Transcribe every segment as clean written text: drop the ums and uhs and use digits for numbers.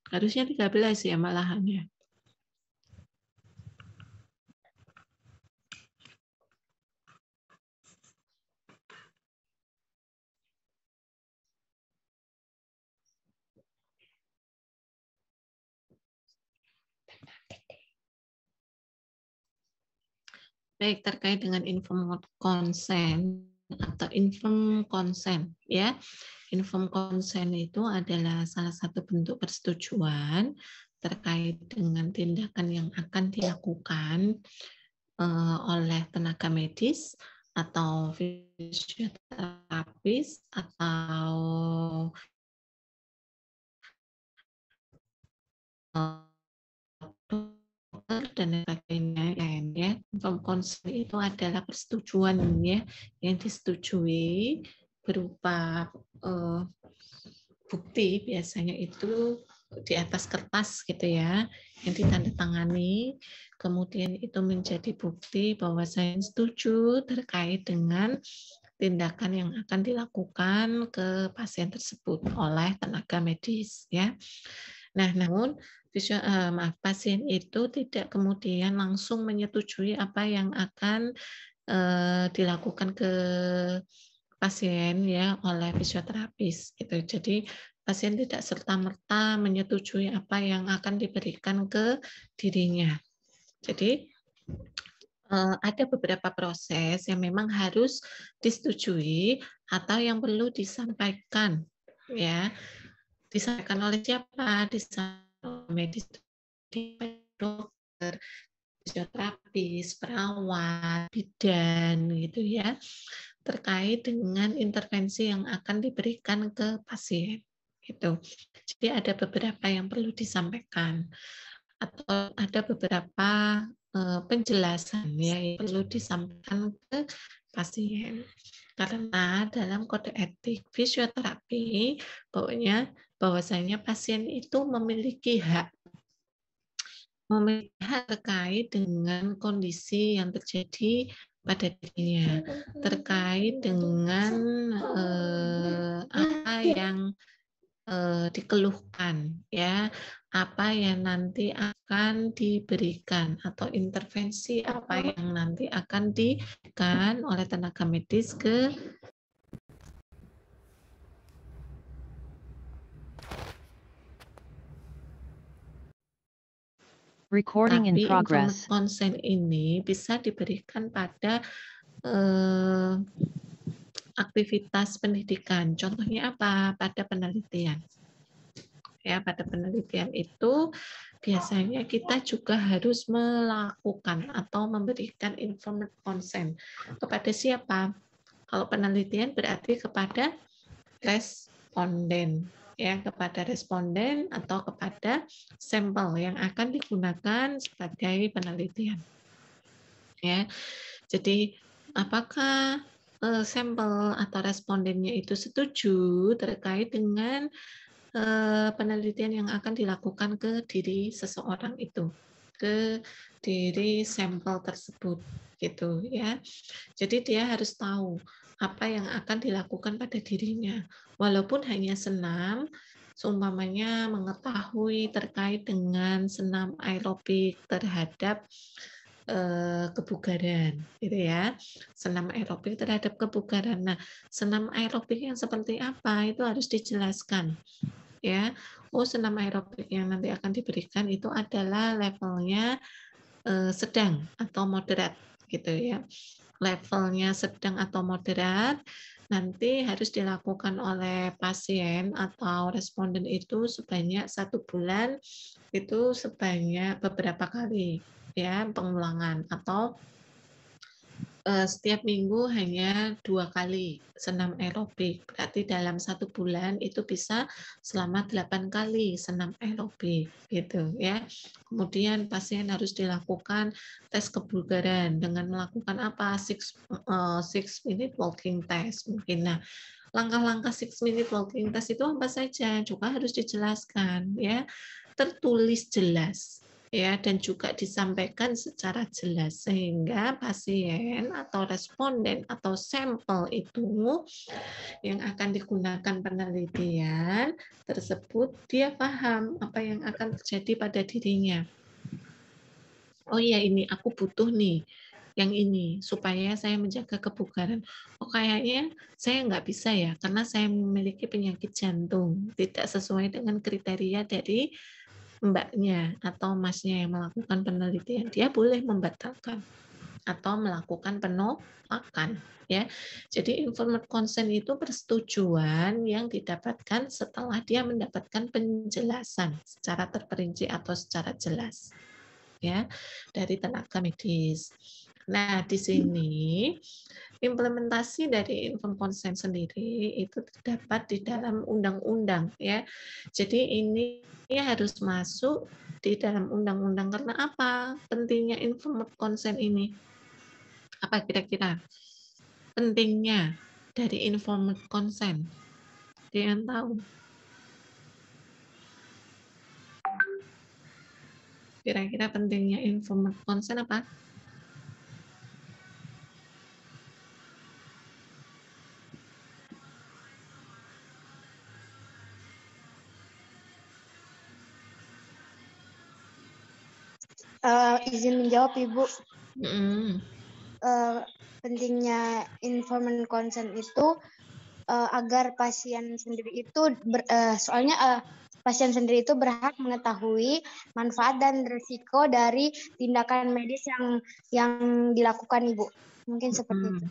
Harusnya 13 ya malahan ya. Baik, terkait dengan informed consent atau informed consent ya. Informed consent itu adalah salah satu bentuk persetujuan terkait dengan tindakan yang akan dilakukan oleh tenaga medis atau fisioterapis atau dokter dan sebagainya ya. Informed consent itu adalah persetujuan ya yang disetujui berupa bukti, biasanya itu di atas kertas gitu ya, yang ditandatangani, kemudian itu menjadi bukti bahwa saya setuju terkait dengan tindakan yang akan dilakukan ke pasien tersebut oleh tenaga medis ya. Nah, namun pasien itu tidak kemudian langsung menyetujui apa yang akan dilakukan ke pasien ya oleh fisioterapis gitu. Jadi pasien tidak serta-merta menyetujui apa yang akan diberikan ke dirinya. Jadi ada beberapa proses yang memang harus disetujui atau yang perlu disampaikan ya. Disampaikan oleh siapa? Disampaikan oleh medis, dokter, fisioterapis, perawat, bidan gitu ya, terkait dengan intervensi yang akan diberikan ke pasien gitu. Jadi ada beberapa yang perlu disampaikan atau ada beberapa penjelasan ya yang perlu disampaikan ke pasien. Karena dalam kode etik fisioterapi bahwasanya pasien itu memiliki hak terkait dengan kondisi yang terjadi pada dirinya, terkait dengan apa yang dikeluhkan, ya, apa yang nanti akan diberikan atau intervensi apa yang nanti akan diberikan oleh tenaga medis ke. Recording in Tapi progress. informed consent ini bisa diberikan pada aktivitas pendidikan. Contohnya apa? Pada penelitian. Ya, pada penelitian itu biasanya kita juga harus melakukan atau memberikan informed consent kepada siapa? Kalau penelitian berarti kepada responden, ya, kepada responden atau kepada sampel yang akan digunakan sebagai penelitian. Ya, jadi apakah sampel atau respondennya itu setuju terkait dengan penelitian yang akan dilakukan ke diri seseorang itu, ke diri sampel tersebut, gitu ya. Jadi dia harus tahu apa yang akan dilakukan pada dirinya, walaupun hanya senam, seumpamanya mengetahui terkait dengan senam aerobik terhadap kebugaran, gitu ya. Senam aerobik terhadap kebugaran. Nah, senam aerobik yang seperti apa itu harus dijelaskan, ya. Oh, senam aerobik yang nanti akan diberikan itu adalah levelnya sedang atau moderat, gitu ya. Levelnya sedang atau moderat nanti harus dilakukan oleh pasien atau responden itu sebanyak 1 bulan, itu sebanyak beberapa kali ya pengulangan, atau setiap minggu hanya 2 kali senam aerobik. Berarti dalam 1 bulan itu bisa selama 8 kali senam aerobik gitu ya. Kemudian pasien harus dilakukan tes kebugaran dengan melakukan apa? 6 minute walking test mungkin. Nah, langkah-langkah 6 minute walking test itu apa saja? Juga harus dijelaskan ya. Tertulis jelas ya, dan juga disampaikan secara jelas sehingga pasien atau responden atau sampel itu yang akan digunakan penelitian tersebut dia paham apa yang akan terjadi pada dirinya. Oh iya, ini aku butuh nih yang ini supaya saya menjaga kebugaran. Oh kayaknya saya nggak bisa ya karena saya memiliki penyakit jantung tidak sesuai dengan kriteria dari mbaknya atau masnya yang melakukan penelitian. Dia boleh membatalkan atau melakukan penolakan, ya. Jadi informed consent itu persetujuan yang didapatkan setelah dia mendapatkan penjelasan secara terperinci atau secara jelas, ya, dari tenaga medis. Nah, di sini implementasi dari informed consent sendiri itu terdapat di dalam undang-undang, ya. Jadi ini harus masuk di dalam undang-undang karena apa? Pentingnya informed consent ini. Apa kira-kira pentingnya dari informed consent? Ada yang tahu? Kira-kira pentingnya informed consent apa? Izin menjawab, Ibu. Hmm. Pentingnya informed consent itu agar pasien sendiri itu soalnya pasien sendiri itu berhak mengetahui manfaat dan risiko dari tindakan medis yang dilakukan, Ibu. Mungkin seperti itu.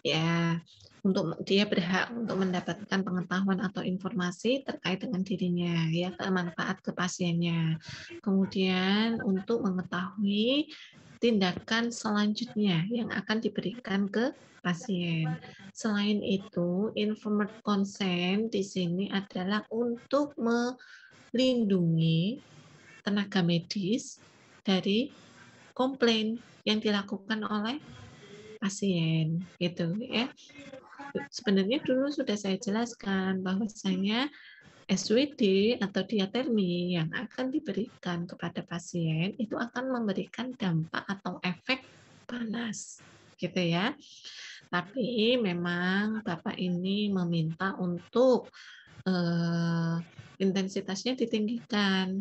Ya, untuk dia berhak untuk mendapatkan pengetahuan atau informasi terkait dengan dirinya, ya, manfaat ke pasiennya. Kemudian untuk mengetahui tindakan selanjutnya yang akan diberikan ke pasien. Selain itu, informed consent di sini adalah untuk melindungi tenaga medis dari komplain yang dilakukan oleh pasien, gitu ya. Sebenarnya dulu sudah saya jelaskan bahwasanya SWD atau diatermi yang akan diberikan kepada pasien itu akan memberikan dampak atau efek panas, gitu ya. Tapi memang Bapak ini meminta untuk intensitasnya ditinggikan,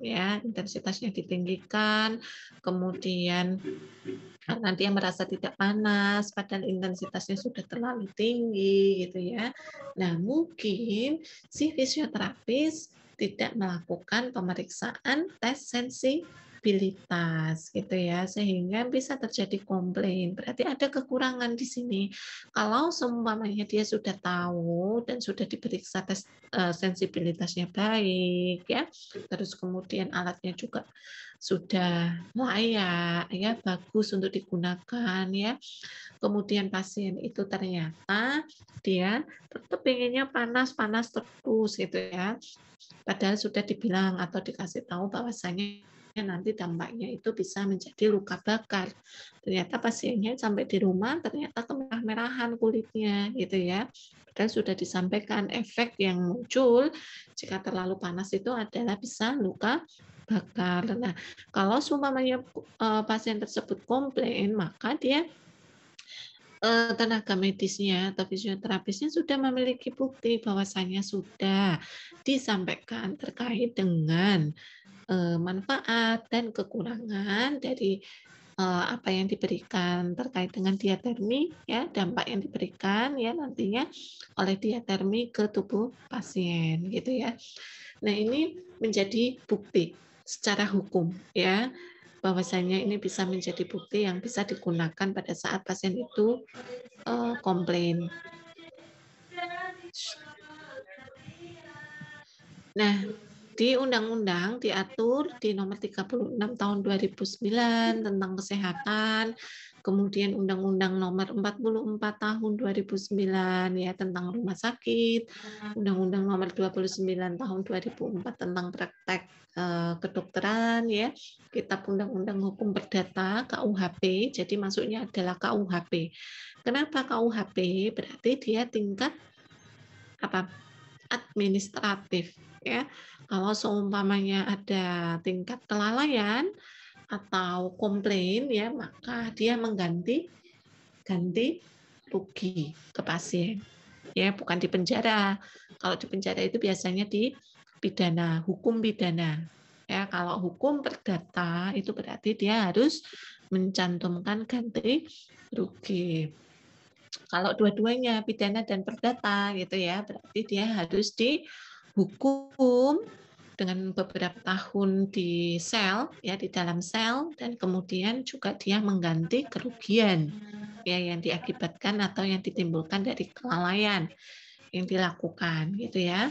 ya, intensitasnya ditinggikan, kemudian karena dia merasa tidak panas, padahal intensitasnya sudah terlalu tinggi, gitu ya. Nah, mungkin si fisioterapis tidak melakukan pemeriksaan tes sensibilitas, gitu ya, sehingga bisa terjadi komplain. Berarti ada kekurangan di sini. Kalau seumpamanya dia sudah tahu dan sudah diperiksa tes sensibilitasnya baik, ya, terus kemudian alatnya juga sudah layak, ya, bagus untuk digunakan, ya. Kemudian pasien itu ternyata dia tetap pengennya panas-panas terus, gitu ya. Padahal sudah dibilang atau dikasih tahu bahwasanya nanti dampaknya itu bisa menjadi luka bakar. Ternyata pasiennya sampai di rumah ternyata kemerah-merahan kulitnya, gitu ya. Padahal sudah disampaikan efek yang muncul jika terlalu panas itu adalah bisa luka bakar. Nah, kalau seumpamanya pasien tersebut komplain, maka dia tenaga medisnya atau fisioterapisnya sudah memiliki bukti bahwasanya sudah disampaikan terkait dengan manfaat dan kekurangan dari apa yang diberikan terkait dengan diatermi, ya, dampak yang diberikan ya nantinya oleh diatermi ke tubuh pasien, gitu ya. Nah, ini menjadi bukti secara hukum, ya, bahwasanya ini bisa menjadi bukti yang bisa digunakan pada saat pasien itu komplain. Nah, di undang-undang diatur di nomor 36 tahun 2009 tentang kesehatan, kemudian undang-undang nomor 44 tahun 2009 ya tentang rumah sakit, undang-undang nomor 29 tahun 2004 tentang praktek kedokteran ya, kitab undang-undang hukum perdata KUHP, jadi masuknya adalah KUHP. Kenapa KUHP? Berarti dia tingkat apa? Administratif, ya. Kalau seumpamanya ada tingkat kelalaian atau komplain ya, maka dia ganti rugi ke pasien. Ya, bukan di penjara. Kalau di penjara itu biasanya di pidana, hukum pidana. Ya, kalau hukum perdata itu berarti dia harus mencantumkan ganti rugi. Kalau dua-duanya pidana dan perdata gitu ya, berarti dia harus dihukum dengan beberapa tahun di sel ya, di dalam sel, dan kemudian juga dia mengganti kerugian ya yang diakibatkan atau yang ditimbulkan dari kelalaian yang dilakukan gitu ya.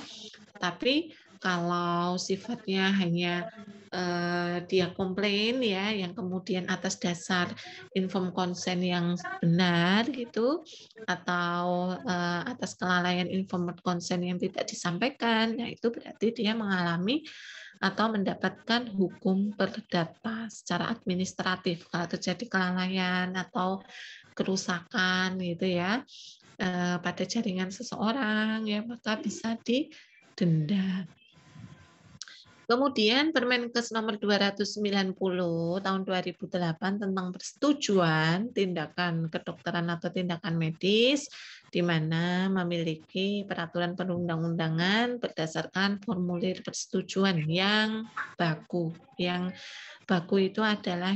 Tapi kalau sifatnya hanya dia komplain ya, yang kemudian atas dasar inform consent yang benar gitu, atau atas kelalaian informed consent yang tidak disampaikan, nah itu berarti dia mengalami atau mendapatkan hukum perdata secara administratif kalau terjadi kelalaian atau kerusakan gitu ya pada jaringan seseorang ya, maka bisa didenda. Kemudian Permenkes nomor 290 tahun 2008 tentang persetujuan tindakan kedokteran atau tindakan medis di mana memiliki peraturan perundang-undangan berdasarkan formulir persetujuan yang baku. Yang baku itu adalah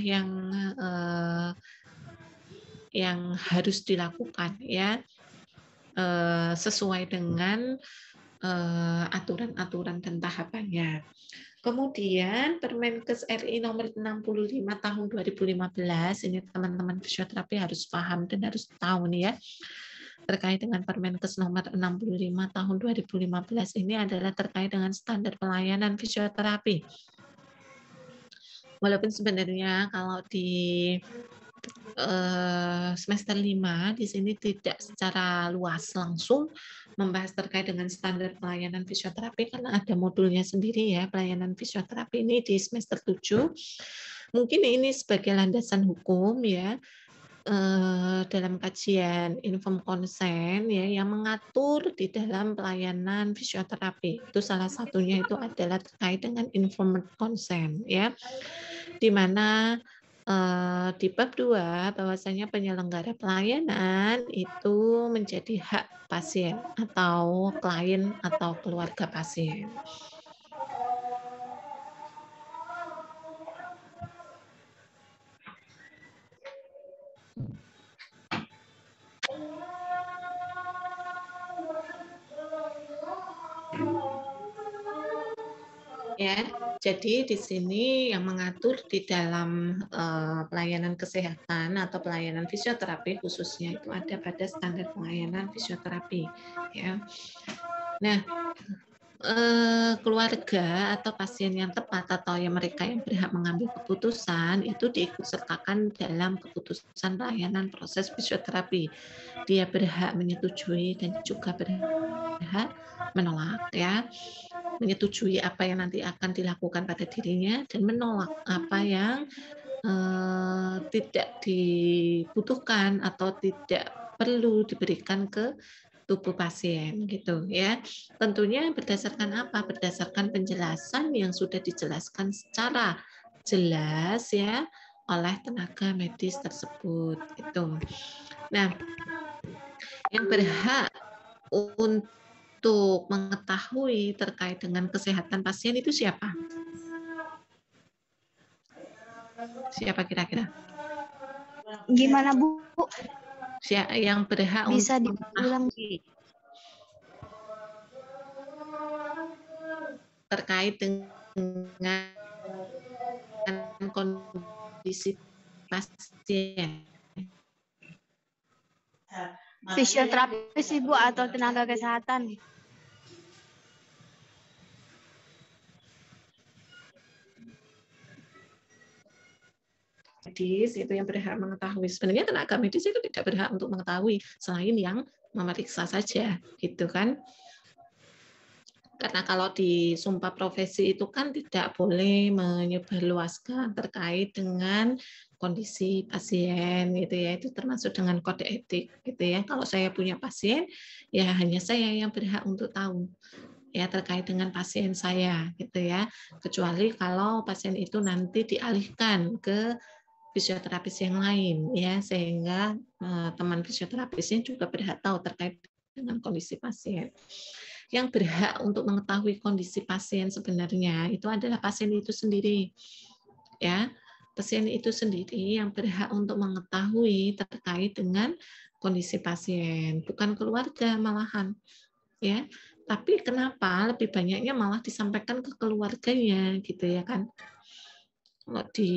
yang harus dilakukan ya sesuai dengan aturan-aturan dan tahapannya. Kemudian Permenkes RI nomor 65 tahun 2015, ini teman-teman fisioterapi harus paham dan harus tahu nih ya, terkait dengan Permenkes nomor 65 tahun 2015 ini adalah terkait dengan standar pelayanan fisioterapi. Walaupun sebenarnya kalau di semester 5 di sini tidak secara luas langsung membahas terkait dengan standar pelayanan fisioterapi karena ada modulnya sendiri ya, pelayanan fisioterapi ini di semester 7. Mungkin ini sebagai landasan hukum ya dalam kajian inform consent ya yang mengatur di dalam pelayanan fisioterapi. Itu salah satunya itu adalah terkait dengan informed consent ya. Di mana di bab 2 bahwasanya penyelenggara pelayanan itu menjadi hak pasien atau klien atau keluarga pasien. Ya, jadi di sini yang mengatur di dalam pelayanan kesehatan atau pelayanan fisioterapi khususnya itu ada pada standar pelayanan fisioterapi. Ya, nah keluarga atau pasien yang tepat atau yang mereka yang berhak mengambil keputusan itu diikutsertakan dalam keputusan pelayanan proses fisioterapi. Dia berhak menyetujui dan juga berhak menolak ya. Menyetujui apa yang nanti akan dilakukan pada dirinya dan menolak apa yang tidak dibutuhkan atau tidak perlu diberikan ke tubuh pasien gitu ya. Tentunya berdasarkan apa? Berdasarkan penjelasan yang sudah dijelaskan secara jelas ya oleh tenaga medis tersebut gitu. Nah, yang berhak untuk mengetahui terkait dengan kesehatan pasien itu siapa? Siapa kira-kira? Gimana Bu? Yang berhak Bisa untuk diulang mengetahui terkait dengan kondisi pasien. fisioterapis Ibu atau tenaga kesehatan? Medis itu yang berhak mengetahui. Sebenarnya tenaga medis itu tidak berhak untuk mengetahui selain yang memeriksa saja, gitu kan? Karena kalau di sumpah profesi itu kan tidak boleh menyebarluaskan terkait dengan kondisi pasien gitu ya, itu termasuk dengan kode etik gitu ya. Kalau saya punya pasien ya hanya saya yang berhak untuk tahu ya terkait dengan pasien saya gitu ya. Kecuali kalau pasien itu nanti dialihkan ke fisioterapis yang lain ya, sehingga teman fisioterapisnya juga berhak tahu terkait dengan kondisi pasien. Yang berhak untuk mengetahui kondisi pasien sebenarnya itu adalah pasien itu sendiri ya. Pasien itu sendiri yang berhak untuk mengetahui terkait dengan kondisi pasien, bukan keluarga malahan ya. Tapi kenapa lebih banyaknya malah disampaikan ke keluarganya gitu ya kan, di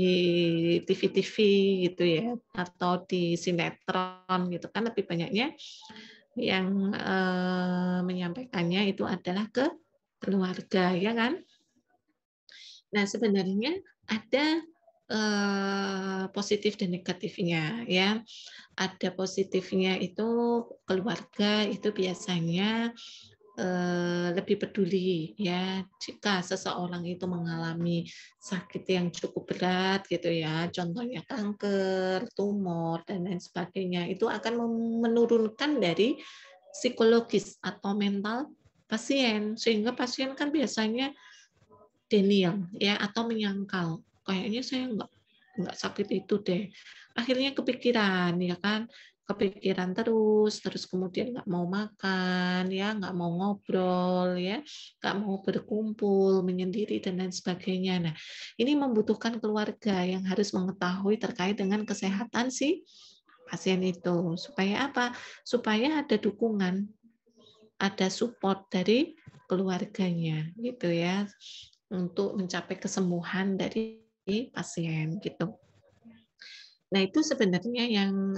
TV-TV gitu ya, atau di sinetron gitu kan, lebih banyaknya yang menyampaikannya itu adalah ke keluarga ya kan. Nah sebenarnya ada positif dan negatifnya ya. Ada positifnya itu keluarga itu biasanya lebih peduli ya jika seseorang itu mengalami sakit yang cukup berat gitu ya, contohnya kanker, tumor dan lain sebagainya, itu akan menurunkan dari psikologis atau mental pasien, sehingga pasien kan biasanya denial ya atau menyangkal, kayaknya saya nggak sakit itu deh, akhirnya kepikiran ya kan, kepikiran terus kemudian nggak mau makan ya, nggak mau ngobrol ya, nggak mau berkumpul, menyendiri dan lain sebagainya. Nah ini membutuhkan keluarga yang harus mengetahui terkait dengan kesehatan si pasien itu, supaya apa, supaya ada dukungan, ada support dari keluarganya gitu ya, untuk mencapai kesembuhan dari pasien gitu. Nah, itu sebenarnya yang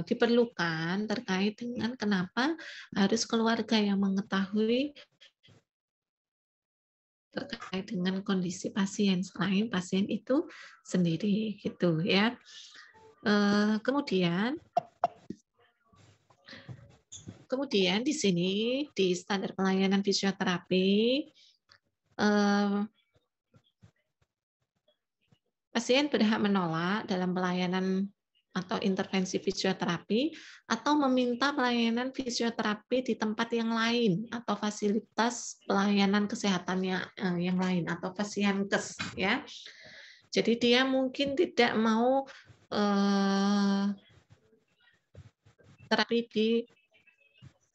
diperlukan terkait dengan kenapa harus keluarga yang mengetahui terkait dengan kondisi pasien selain pasien itu sendiri gitu ya. Kemudian di sini di standar pelayanan fisioterapi pasien berhak menolak dalam pelayanan atau intervensi fisioterapi atau meminta pelayanan fisioterapi di tempat yang lain atau fasilitas pelayanan kesehatannya yang lain atau Fasienkes ya. Jadi dia mungkin tidak mau terapi di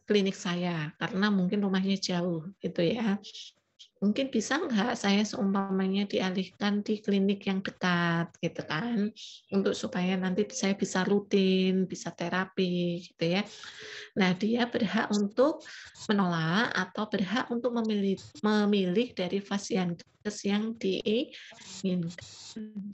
klinik saya karena mungkin rumahnya jauh gitu ya. Mungkin bisa nggak saya seumpamanya dialihkan di klinik yang dekat gitu kan, untuk supaya nanti saya bisa rutin, bisa terapi gitu ya. Nah dia berhak untuk menolak atau berhak untuk memilih dari Fasienkes yang diinginkan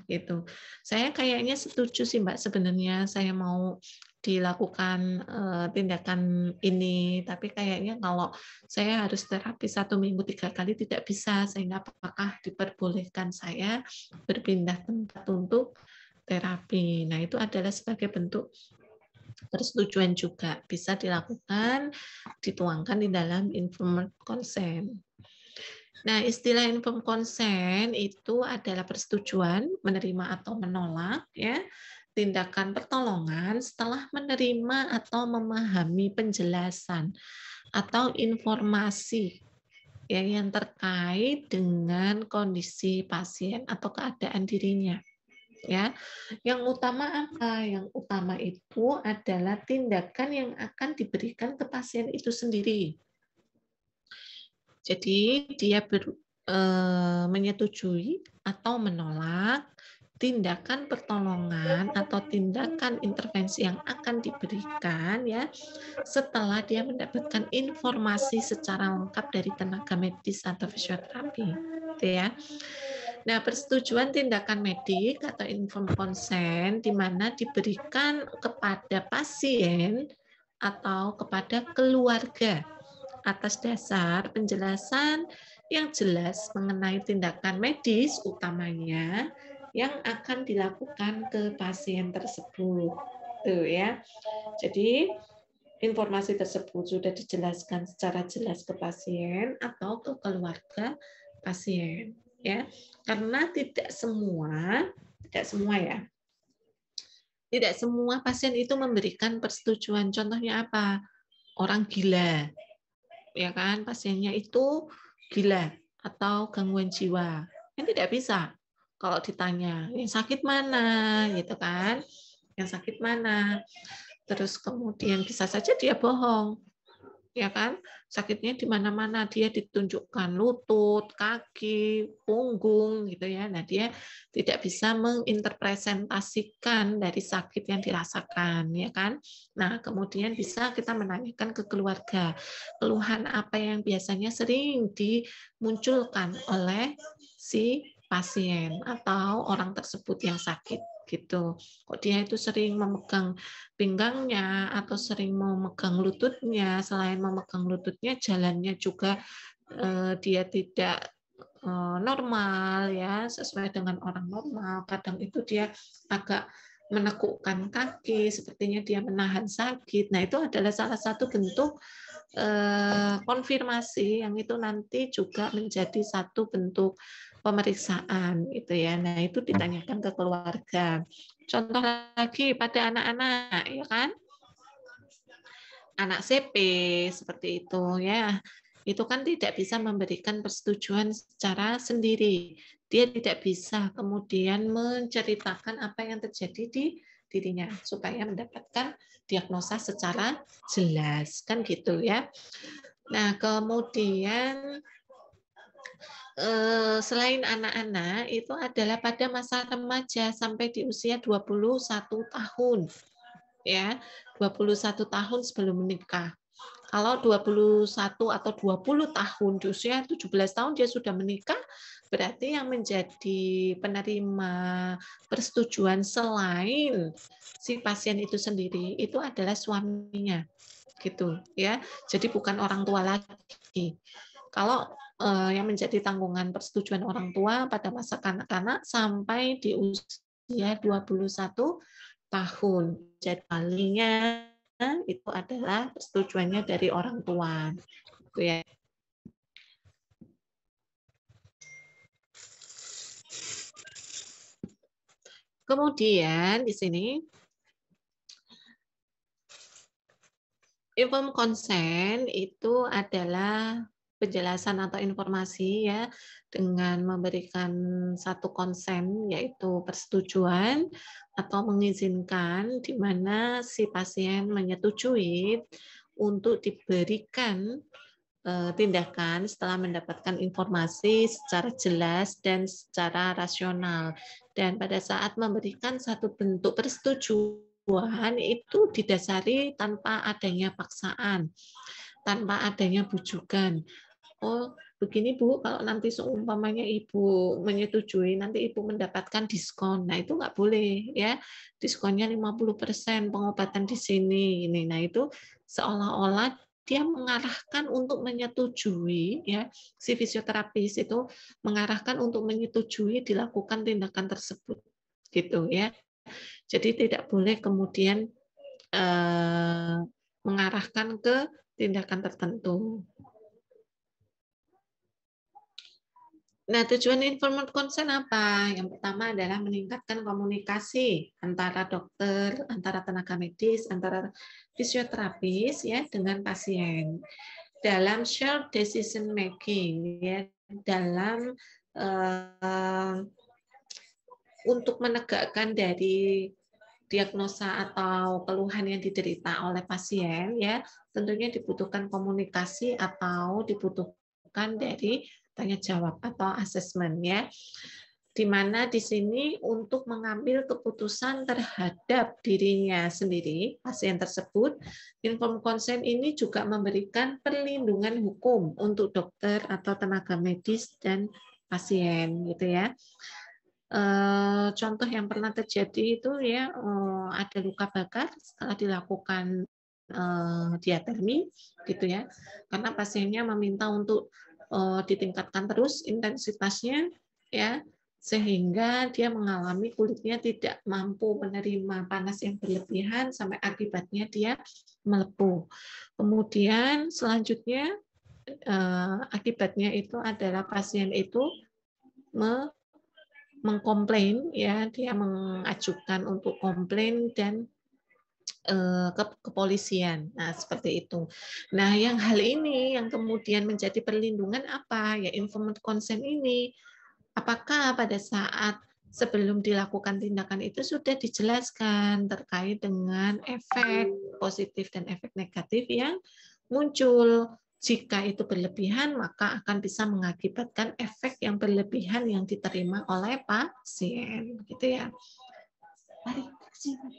gitu. Saya kayaknya setuju sih Mbak, sebenarnya saya mau dilakukan tindakan ini, tapi kayaknya kalau saya harus terapi 1 minggu 3 kali tidak bisa, sehingga apakah diperbolehkan saya berpindah tempat untuk terapi. Nah itu adalah sebagai bentuk persetujuan juga, bisa dilakukan, dituangkan di dalam informed consent. Nah, istilah informed consent itu adalah persetujuan menerima atau menolak ya tindakan pertolongan setelah menerima atau memahami penjelasan atau informasi ya yang terkait dengan kondisi pasien atau keadaan dirinya. Ya, yang utama apa? Yang utama itu adalah tindakan yang akan diberikan ke pasien itu sendiri. Jadi dia menyetujui atau menolak tindakan pertolongan atau tindakan intervensi yang akan diberikan ya setelah dia mendapatkan informasi secara lengkap dari tenaga medis atau fisioterapi, gitu ya. Nah, persetujuan tindakan medik atau informed consent di mana diberikan kepada pasien atau kepada keluarga atas dasar penjelasan yang jelas mengenai tindakan medis utamanya yang akan dilakukan ke pasien tersebut. Tuh ya. Jadi informasi tersebut sudah dijelaskan secara jelas ke pasien atau ke keluarga pasien ya. Karena tidak semua ya. Tidak semua pasien itu memberikan persetujuan. Contohnya apa? Orang gila. ya kan, pasiennya itu gila atau gangguan jiwa. Yang tidak bisa kalau ditanya, yang sakit mana gitu kan? Yang sakit mana? Terus kemudian bisa saja dia bohong. Ya kan, sakitnya di mana-mana, dia ditunjukkan lutut, kaki, punggung gitu ya. Nah, dia tidak bisa menginterpresentasikan dari sakit yang dirasakan, ya kan. Nah, kemudian bisa kita menanyakan ke keluarga, keluhan apa yang biasanya sering dimunculkan oleh si pasien atau orang tersebut yang sakit gitu. Kok dia itu sering memegang pinggangnya atau sering memegang lututnya, selain memegang lututnya jalannya juga dia tidak normal ya, sesuai dengan orang normal. Kadang itu dia agak menekukkan kaki, sepertinya dia menahan sakit. Nah, itu adalah salah satu bentuk konfirmasi yang itu nanti juga menjadi satu bentuk pemeriksaan gitu ya. Nah, itu ditanyakan ke keluarga. Contoh lagi pada anak-anak ya kan? Anak CP seperti itu ya. Itu kan tidak bisa memberikan persetujuan secara sendiri. Dia tidak bisa kemudian menceritakan apa yang terjadi di dirinya supaya mendapatkan diagnosa secara jelas kan gitu ya. Nah, kemudian selain anak-anak itu adalah pada masa remaja sampai di usia 21 tahun. Ya, 21 tahun sebelum menikah. Kalau 21 atau 20 tahun di usia 17 tahun dia sudah menikah, berarti yang menjadi penerima persetujuan selain si pasien itu sendiri itu adalah suaminya. Gitu ya. Jadi bukan orang tua lagi. Kalau yang menjadi tanggungan persetujuan orang tua pada masa kanak-kanak sampai di usia 21 tahun. Jadi palingnya itu adalah persetujuannya dari orang tua. Gitu ya. Kemudian di sini informed consent itu adalah penjelasan atau informasi ya dengan memberikan satu konsen yaitu persetujuan atau mengizinkan di mana si pasien menyetujui untuk diberikan tindakan setelah mendapatkan informasi secara jelas dan secara rasional. Dan pada saat memberikan satu bentuk persetujuan itu didasari tanpa adanya paksaan, tanpa adanya bujukan. Oh, begini Bu, kalau nanti seumpamanya Ibu menyetujui, nanti Ibu mendapatkan diskon. Nah, itu nggak boleh ya. Diskonnya 50% pengobatan di sini. Ini. Nah, itu seolah-olah dia mengarahkan untuk menyetujui ya, si fisioterapis itu mengarahkan untuk menyetujui dilakukan tindakan tersebut. Gitu ya. Jadi tidak boleh kemudian mengarahkan ke tindakan tertentu. Nah, tujuan informed consent apa? Yang pertama adalah meningkatkan komunikasi antara dokter, antara tenaga medis, antara fisioterapis ya dengan pasien dalam shared decision making ya, dalam untuk menegakkan dari diagnosa atau keluhan yang diderita oleh pasien ya, tentunya dibutuhkan komunikasi atau dibutuhkan dari tanya jawab atau asesmen ya. Di mana di sini untuk mengambil keputusan terhadap dirinya sendiri, pasien tersebut, informed consent ini juga memberikan perlindungan hukum untuk dokter atau tenaga medis dan pasien gitu ya. Contoh yang pernah terjadi itu ya ada luka bakar setelah dilakukan diatermi gitu ya, karena pasiennya meminta untuk ditingkatkan terus intensitasnya ya, sehingga dia mengalami kulitnya tidak mampu menerima panas yang berlebihan sampai akibatnya dia melepuh. Kemudian selanjutnya akibatnya itu adalah pasien itu mengkomplain ya, dia mengajukan untuk komplain dan kepolisian. Nah, seperti itu. Nah, yang hal ini yang kemudian menjadi perlindungan apa? Ya, informed consent ini. Apakah pada saat sebelum dilakukan tindakan itu sudah dijelaskan terkait dengan efek positif dan efek negatif yang muncul. Jika itu berlebihan, maka akan bisa mengakibatkan efek yang berlebihan yang diterima oleh pasien. Gitu ya. Mari, sini.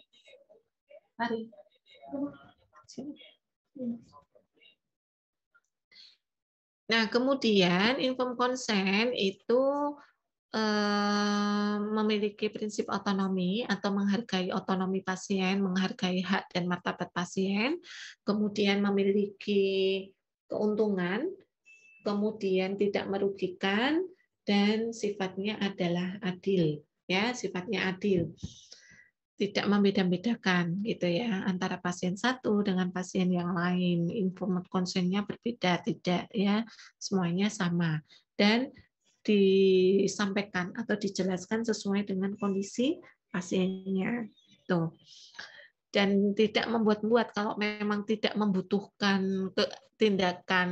Mari. Nah, kemudian informed consent itu memiliki prinsip otonomi atau menghargai otonomi pasien, menghargai hak dan martabat pasien, kemudian memiliki keuntungan, kemudian tidak merugikan, dan sifatnya adalah adil. Ya, sifatnya adil. Tidak membeda-bedakan gitu ya antara pasien satu dengan pasien yang lain. Informed consent-nya berbeda, tidak ya, semuanya sama dan disampaikan atau dijelaskan sesuai dengan kondisi pasiennya. Tuh. Dan tidak membuat-buat kalau memang tidak membutuhkan tindakan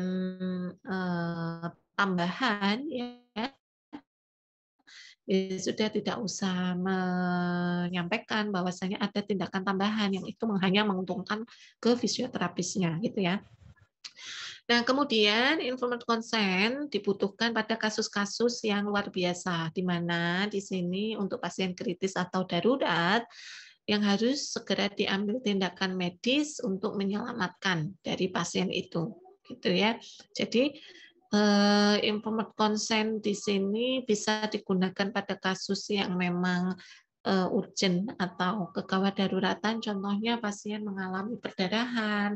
tambahan ya, sudah tidak usah menyampaikan bahwasanya ada tindakan tambahan yang itu hanya menguntungkan ke fisioterapisnya gitu ya. Nah, kemudian informed consent dibutuhkan pada kasus-kasus yang luar biasa, di mana di sini untuk pasien kritis atau darurat yang harus segera diambil tindakan medis untuk menyelamatkan dari pasien itu, gitu ya. Jadi informed consent di sini bisa digunakan pada kasus yang memang urgent atau kegawat daruratan, contohnya pasien mengalami perdarahan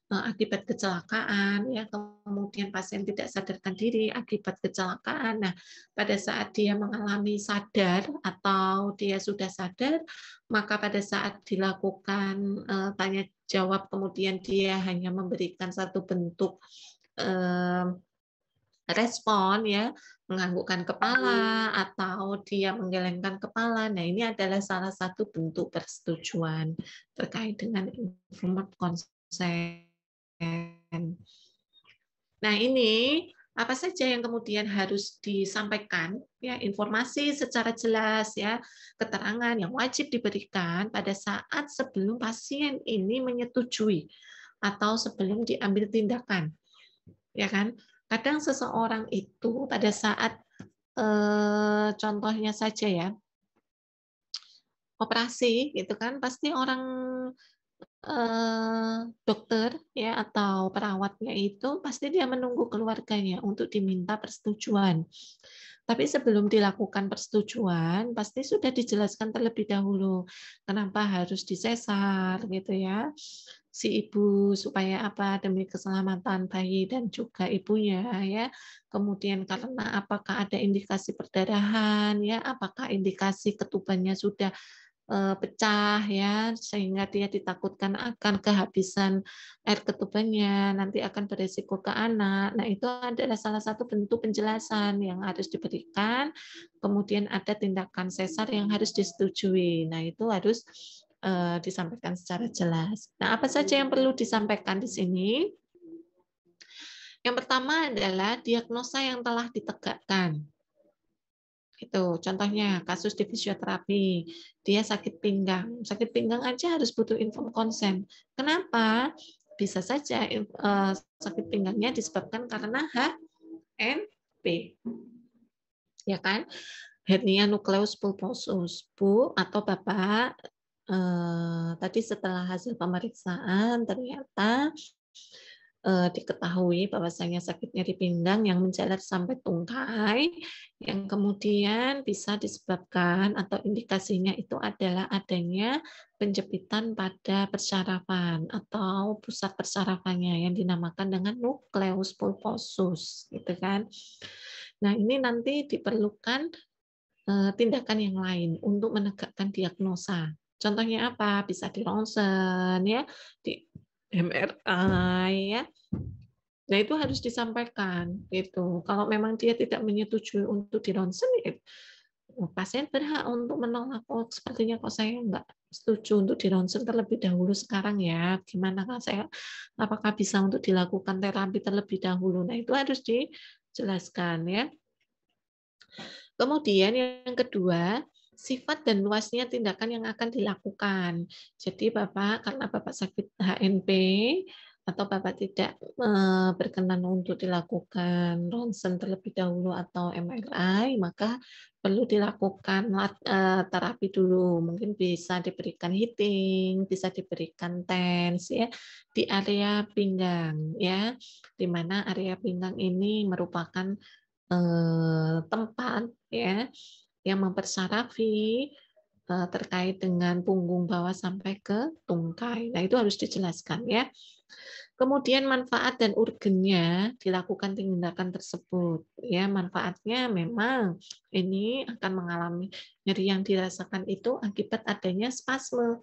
akibat kecelakaan, ya kemudian pasien tidak sadarkan diri akibat kecelakaan. Nah, pada saat dia mengalami sadar atau dia sudah sadar, maka pada saat dilakukan tanya jawab, kemudian dia hanya memberikan satu bentuk respon ya, menganggukkan kepala atau dia menggelengkan kepala. Nah, ini adalah salah satu bentuk persetujuan terkait dengan informed consent. Nah, ini apa saja yang kemudian harus disampaikan ya, informasi secara jelas ya, keterangan yang wajib diberikan pada saat sebelum pasien ini menyetujui atau sebelum diambil tindakan. Ya kan? Kadang seseorang itu pada saat contohnya saja ya, operasi gitu kan, pasti orang dokter ya atau perawatnya itu pasti dia menunggu keluarganya untuk diminta persetujuan. Tapi sebelum dilakukan persetujuan pasti sudah dijelaskan terlebih dahulu kenapa harus disesar gitu ya. Si ibu supaya apa, demi keselamatan bayi dan juga ibunya ya. Kemudian karena apakah ada indikasi perdarahan ya, apakah indikasi ketubannya sudah pecah ya, sehingga dia ditakutkan akan kehabisan air ketubannya, nanti akan beresiko ke anak. Nah, itu adalah salah satu bentuk penjelasan yang harus diberikan. Kemudian ada tindakan sesar yang harus disetujui. Nah, itu harus disampaikan secara jelas. Nah, apa saja yang perlu disampaikan di sini? Yang pertama adalah diagnosa yang telah ditegakkan. Itu contohnya kasus di fisioterapi, dia sakit pinggang aja harus butuh informed consent. Kenapa? Bisa saja sakit pinggangnya disebabkan karena HNP, ya kan? Hernia nukleus pulposus, Bu atau Bapak. Tadi setelah hasil pemeriksaan ternyata diketahui bahwasanya sakitnya di pinggang yang menjalar sampai tungkai, yang kemudian bisa disebabkan atau indikasinya itu adalah adanya penjepitan pada persarafan atau pusat persarafannya yang dinamakan dengan nukleus pulposus, gitu kan. Nah, ini nanti diperlukan tindakan yang lain untuk menegakkan diagnosa. Contohnya apa? Bisa di ronsen ya, di MRI ya. Nah, itu harus disampaikan gitu. Kalau memang dia tidak menyetujui untuk di ronsen, ya, pasien berhak untuk menolak. Oh, sepertinya kok saya enggak setuju untuk di ronsen terlebih dahulu sekarang ya. Gimana Kak, apakah bisa untuk dilakukan terapi terlebih dahulu? Nah, itu harus dijelaskan ya. Kemudian yang kedua, sifat dan luasnya tindakan yang akan dilakukan. Jadi Bapak, karena Bapak sakit HNP, atau Bapak tidak berkenan untuk dilakukan ronsen terlebih dahulu atau MRI, maka perlu dilakukan terapi dulu. Mungkin bisa diberikan heating, bisa diberikan TENS ya di area pinggang ya, di mana area pinggang ini merupakan tempat ya yang mempersarafi terkait dengan punggung bawah sampai ke tungkai. Nah, itu harus dijelaskan ya. Kemudian manfaat dan urgennya dilakukan tindakan tersebut. Ya, manfaatnya memang ini akan mengalami nyeri yang dirasakan itu akibat adanya spasme.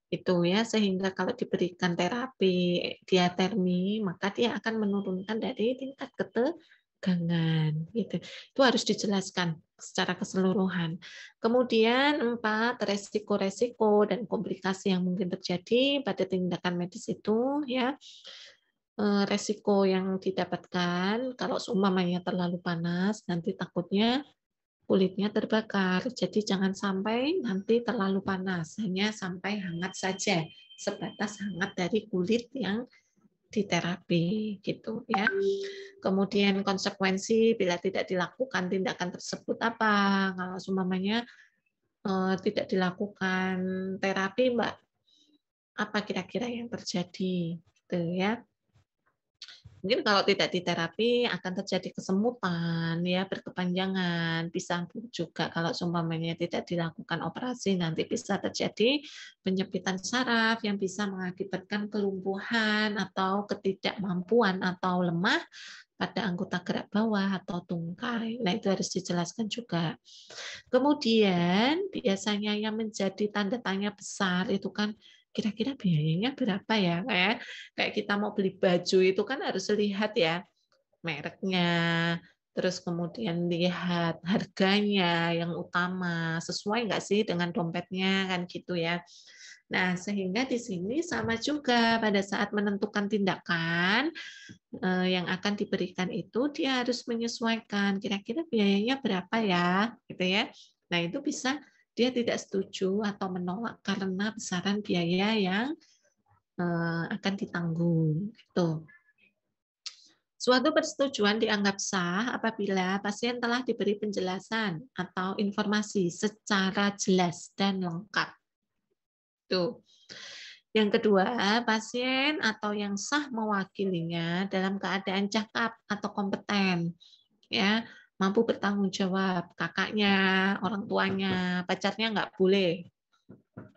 Itu ya, sehingga kalau diberikan terapi diatermi, maka dia akan menurunkan dari tingkat ketegangan. Gitu. Itu harus dijelaskan secara keseluruhan. Kemudian 4, resiko-resiko dan komplikasi yang mungkin terjadi pada tindakan medis itu ya. Resiko yang didapatkan kalau seumpamanya terlalu panas, nanti takutnya kulitnya terbakar. Jadi jangan sampai nanti terlalu panas, hanya sampai hangat saja, sebatas hangat dari kulit yang diterapi gitu ya. Kemudian konsekuensi bila tidak dilakukan tindakan tersebut apa? Kalau seumpamanya tidak dilakukan terapi, Mbak, apa kira-kira yang terjadi gitu ya? Mungkin kalau tidak diterapi akan terjadi kesemutan, ya berkepanjangan, bisa juga kalau seumpamanya tidak dilakukan operasi nanti bisa terjadi penyempitan saraf yang bisa mengakibatkan kelumpuhan atau ketidakmampuan atau lemah pada anggota gerak bawah atau tungkai. Nah, itu harus dijelaskan juga. Kemudian biasanya yang menjadi tanda tanya besar itu kan kira-kira biayanya berapa ya? Kayak kita mau beli baju itu kan harus lihat ya mereknya, terus kemudian lihat harganya yang utama, sesuai nggak sih dengan dompetnya kan gitu ya. Nah, sehingga di sini sama juga pada saat menentukan tindakan yang akan diberikan itu dia harus menyesuaikan kira-kira biayanya berapa ya, gitu ya. Nah, itu bisa dia tidak setuju atau menolak karena besaran biaya yang akan ditanggung. Gitu. Suatu persetujuan dianggap sah apabila pasien telah diberi penjelasan atau informasi secara jelas dan lengkap. Tuh. Yang kedua, pasien atau yang sah mewakilinya dalam keadaan cakap atau kompeten, ya mampu bertanggung jawab. Kakaknya, orang tuanya, pacarnya nggak boleh.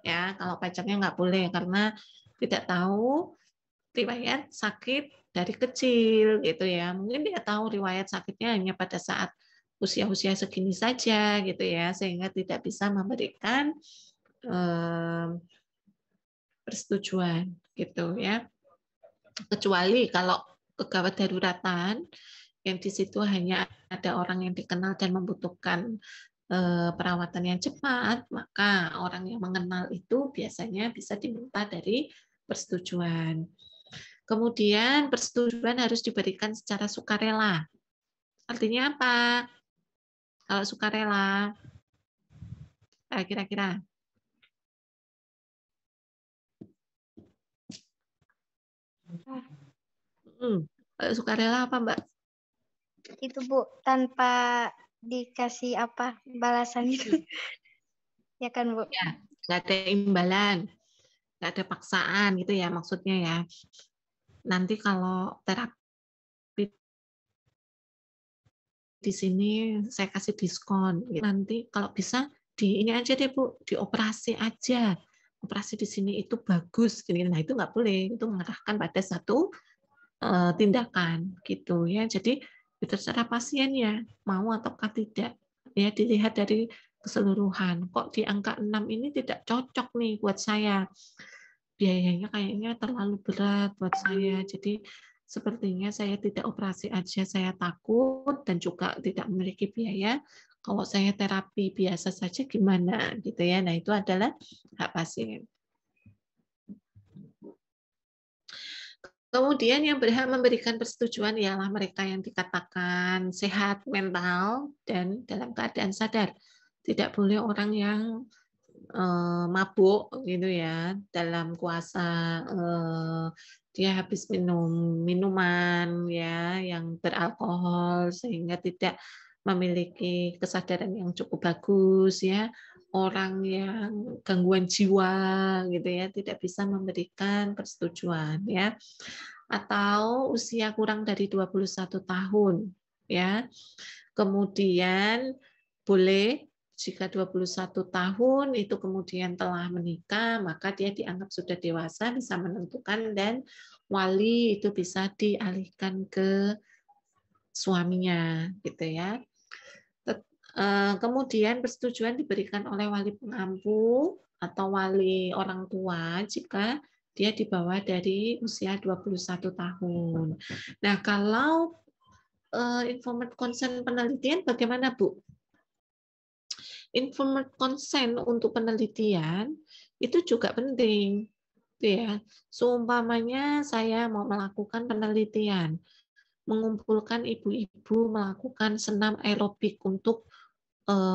Ya, kalau pacarnya nggak boleh karena tidak tahu riwayat sakit dari kecil gitu ya. Mungkin dia tahu riwayat sakitnya hanya pada saat usia-usia segini saja gitu ya, sehingga tidak bisa memberikan persetujuan gitu ya. Kecuali kalau kegawat daruratan yang di situ hanya ada orang yang dikenal dan membutuhkan perawatan yang cepat, maka orang yang mengenal itu biasanya bisa diminta dari persetujuan. Kemudian persetujuan harus diberikan secara sukarela. Artinya apa? Kalau sukarela, kira-kira? Sukarela apa, Mbak? Itu Bu, tanpa dikasih apa balasan itu. Ya kan Bu? Ya, nggak ada imbalan, nggak ada paksaan gitu ya maksudnya ya. Nanti kalau terapi di sini saya kasih diskon. Nanti kalau bisa di ini aja deh Bu, dioperasi aja. Operasi di sini itu bagus. Nah itu nggak boleh, itu mengarahkan pada satu tindakan gitu ya. Jadi terserah pasiennya mau ataukah tidak. Ya dilihat dari keseluruhan. Kok di angka 6 ini tidak cocok nih buat saya. Biayanya kayaknya terlalu berat buat saya. Jadi sepertinya saya tidak operasi aja, saya takut dan juga tidak memiliki biaya Kalau saya terapi biasa saja gimana gitu ya. Nah, itu adalah hak pasien. Kemudian yang berhak memberikan persetujuan ialah mereka yang dikatakan sehat mental dan dalam keadaan sadar. Tidak boleh orang yang mabuk gitu ya, dalam kuasa dia habis minum minuman ya yang beralkohol sehingga tidak memiliki kesadaran yang cukup bagus ya. Orang yang gangguan jiwa gitu ya tidak bisa memberikan persetujuan ya, atau usia kurang dari 21 tahun ya. Kemudian boleh jika 21 tahun itu kemudian telah menikah, maka dia dianggap sudah dewasa, bisa menentukan, dan wali itu bisa dialihkan ke suaminya gitu ya. Kemudian persetujuan diberikan oleh wali pengampu atau wali orang tua jika dia di bawah dari usia 21 tahun. Nah, kalau informed consent penelitian bagaimana, Bu? Informed consent untuk penelitian itu juga penting. Ya, seumpamanya saya mau melakukan penelitian, mengumpulkan ibu-ibu melakukan senam aerobik untuk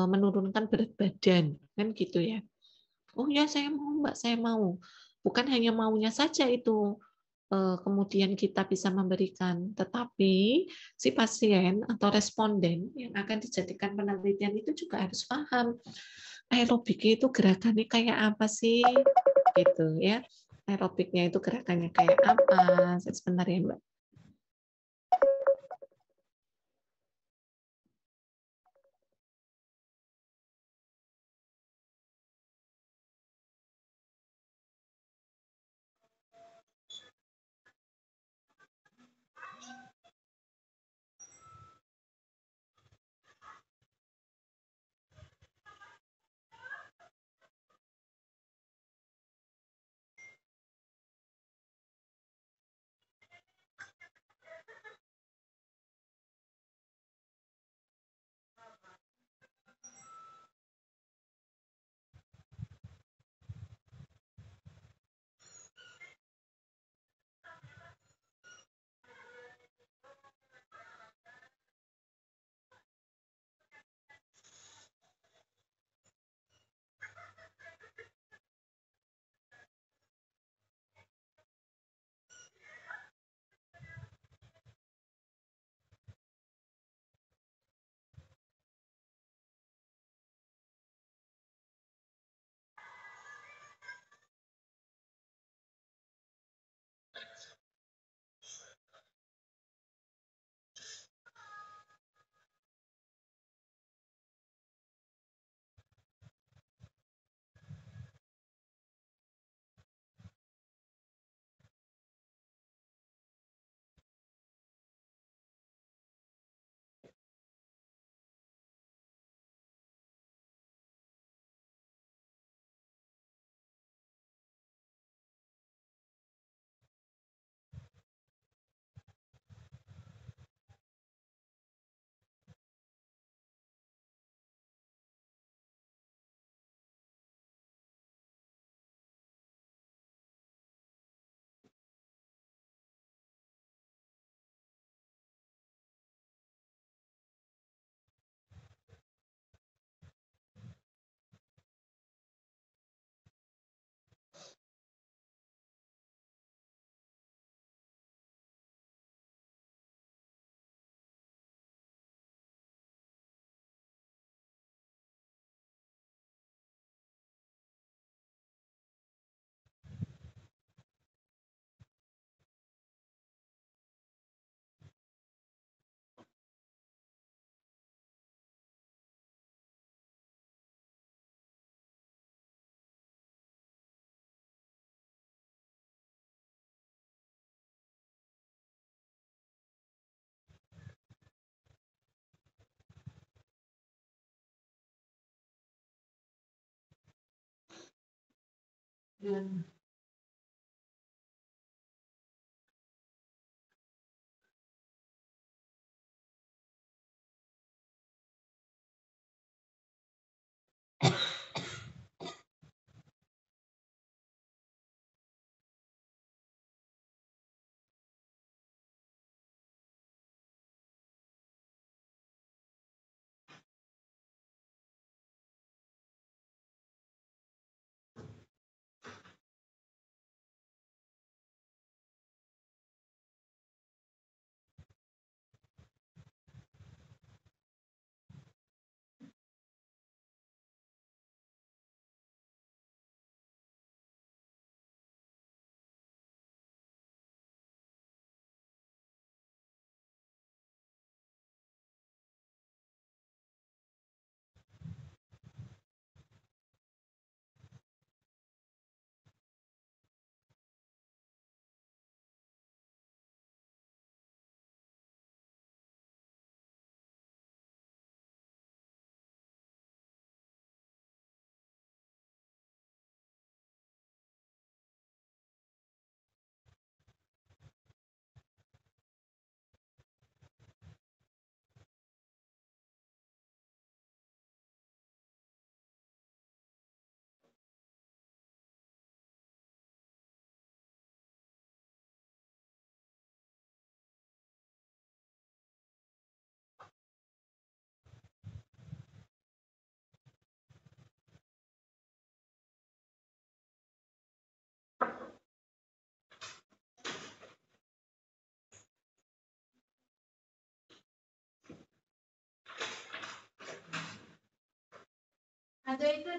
menurunkan berat badan, kan gitu ya. Oh ya, saya mau Mbak, saya mau. Bukan hanya maunya saja itu kemudian kita bisa memberikan, tetapi si pasien atau responden yang akan dijadikan penelitian itu juga harus paham aerobik itu gerakannya kayak apa sih, gitu ya. Aerobiknya itu gerakannya kayak apa? Sebentar ya, Mbak.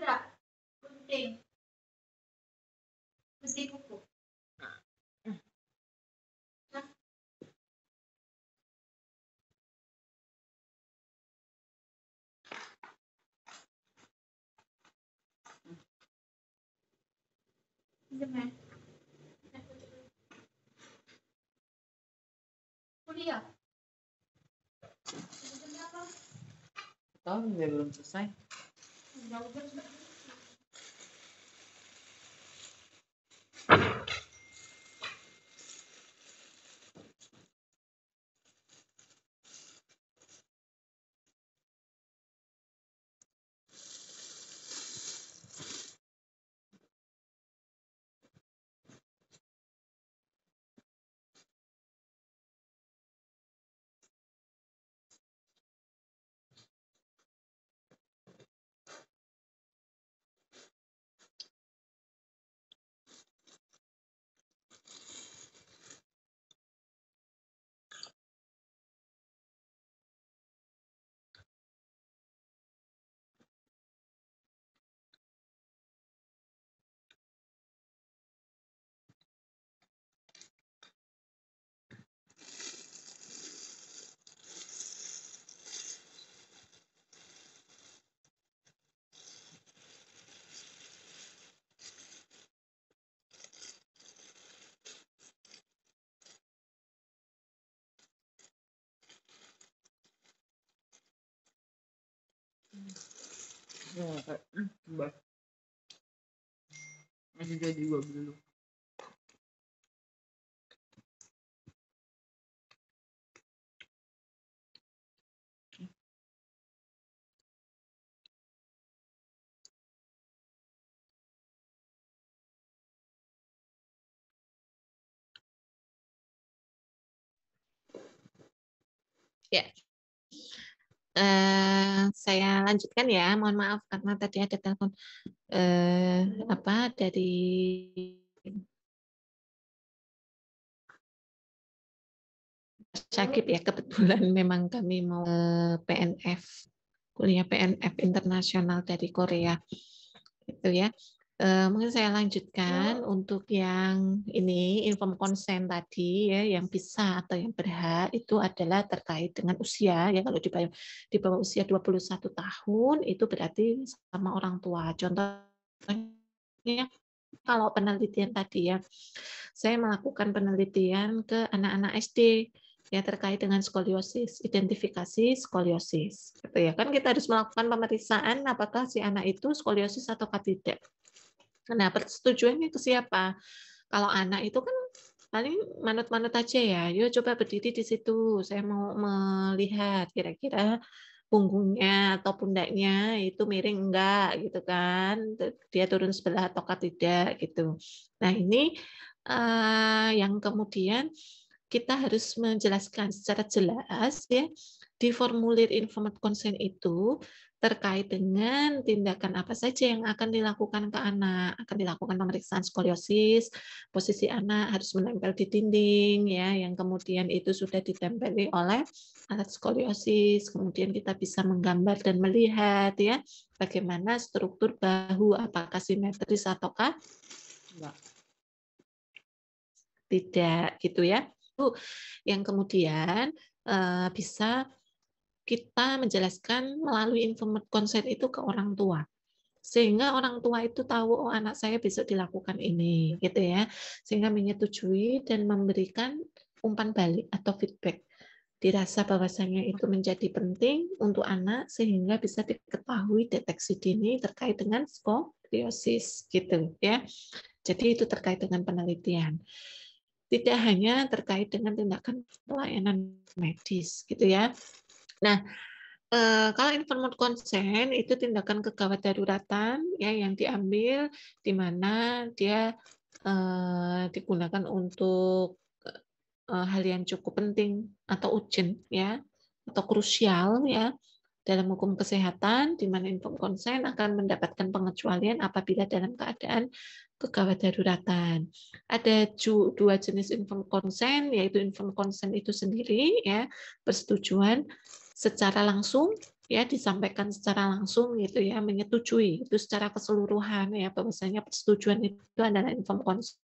tidak? Penting. Mesti buku. Kuliah. Tahu belum selesai. Coba. Masih jadi gua dulu. Ya. Saya lanjutkan ya. Mohon maaf karena tadi ada telepon dari Syakib ya. Kebetulan memang kami mau PNF, kuliah PNF internasional dari Korea. Itu ya. Mungkin saya lanjutkan untuk yang ini inform konsen tadi ya, yang bisa atau yang berhak itu adalah terkait dengan usia ya. Kalau di bawah usia 21 tahun itu berarti sama orang tua. Contohnya kalau penelitian tadi ya, saya melakukan penelitian ke anak-anak SD ya terkait dengan skoliosis, identifikasi skoliosis. Gitu ya. Kan kita harus melakukan pemeriksaan apakah si anak itu skoliosis atau tidak. Nah, persetujuannya ke siapa? Kalau anak itu kan paling manut-manut aja ya. Yuk coba berdiri di situ. Saya mau melihat kira-kira punggungnya atau pundaknya itu miring enggak gitu kan. Dia turun sebelah ataukah tidak gitu. Nah, ini yang kemudian kita harus menjelaskan secara jelas ya di formulir informed consent itu terkait dengan tindakan apa saja yang akan dilakukan ke anak. Akan dilakukan pemeriksaan skoliosis, posisi anak harus menempel di dinding, ya, yang kemudian itu sudah ditempeli oleh alat skoliosis. Kemudian kita bisa menggambar dan melihat ya bagaimana struktur bahu, apakah simetris ataukah tidak, gitu ya. Yang kemudian bisa kita menjelaskan melalui informed consent itu ke orang tua. Sehingga orang tua itu tahu, oh anak saya besok dilakukan ini, gitu ya. Sehingga menyetujui dan memberikan umpan balik atau feedback. Dirasa bahwasanya itu menjadi penting untuk anak sehingga bisa diketahui deteksi dini terkait dengan skoliosis, gitu ya. Jadi itu terkait dengan penelitian. Tidak hanya terkait dengan tindakan pelayanan medis, gitu ya. Nah, kalau informed consent itu tindakan kegawat daruratan ya yang diambil di mana dia digunakan untuk hal yang cukup penting atau urgent ya atau krusial ya dalam hukum kesehatan di mana informed consent akan mendapatkan pengecualian apabila dalam keadaan kegawat daruratan. Ada dua jenis informed consent, yaitu informed consent itu sendiri ya persetujuan secara langsung ya disampaikan secara langsung gitu ya, menyetujui itu secara keseluruhan ya, bahwasanya persetujuan itu adalah informed consent.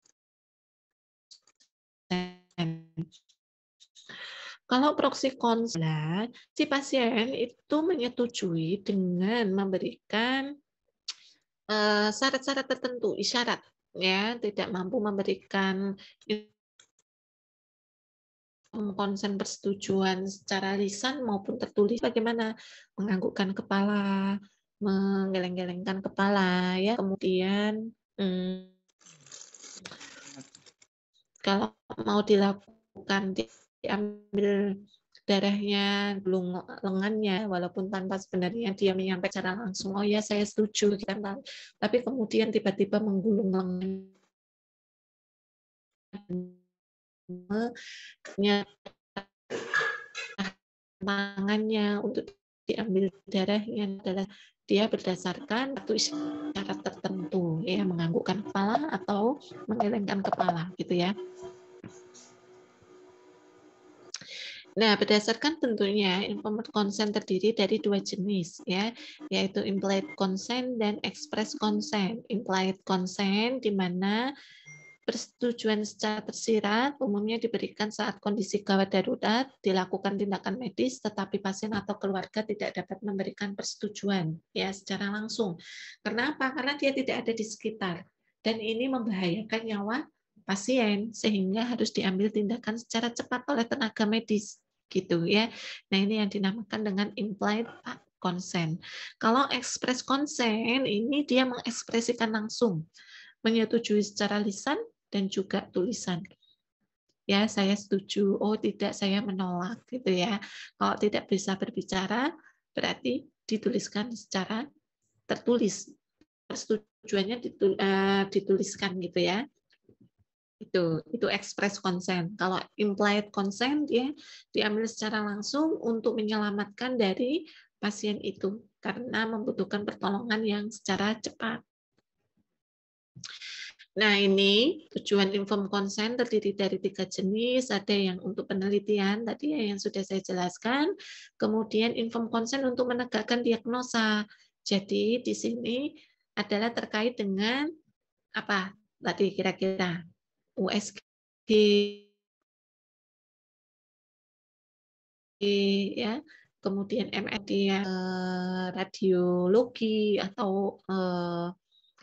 Kalau proxy consent, si pasien itu menyetujui dengan memberikan syarat-syarat tertentu, isyarat ya, tidak mampu memberikan konsen persetujuan secara lisan maupun tertulis, bagaimana menganggukkan kepala, menggeleng-gelengkan kepala ya, kemudian kalau mau dilakukan diambil darahnya, belum lengannya, walaupun tanpa sebenarnya dia menyampaikan secara langsung, oh ya saya setuju, kan, tapi kemudian tiba-tiba menggulung lengannya, tangannya untuk diambil darahnya adalah dia berdasarkan satu isyarat tertentu, ya menganggukkan kepala atau menggelengkan kepala, gitu ya. Nah, berdasarkan tentunya informed consent terdiri dari dua jenis ya, yaitu implied consent dan express consent. Implied consent di mana persetujuan secara tersirat umumnya diberikan saat kondisi gawat darurat, dilakukan tindakan medis, tetapi pasien atau keluarga tidak dapat memberikan persetujuan ya secara langsung. Karena apa? Karena dia tidak ada di sekitar dan ini membahayakan nyawa pasien sehingga harus diambil tindakan secara cepat oleh tenaga medis gitu ya. Nah, ini yang dinamakan dengan implied consent. Kalau express consent ini dia mengekspresikan langsung, menyetujui secara lisan dan juga tulisan. Ya, saya setuju. Oh, tidak, saya menolak gitu ya. Kalau tidak bisa berbicara berarti dituliskan secara tertulis. Persetujuannya dituliskan gitu ya. Itu express consent. Kalau implied consent ya diambil secara langsung untuk menyelamatkan dari pasien itu karena membutuhkan pertolongan yang secara cepat. Nah, ini tujuan informed consent terdiri dari 3 jenis. Ada yang untuk penelitian tadi yang sudah saya jelaskan. Kemudian informed consent untuk menegakkan diagnosa. Jadi di sini adalah terkait dengan apa tadi kira-kira USG ya, kemudian MRI radiologi atau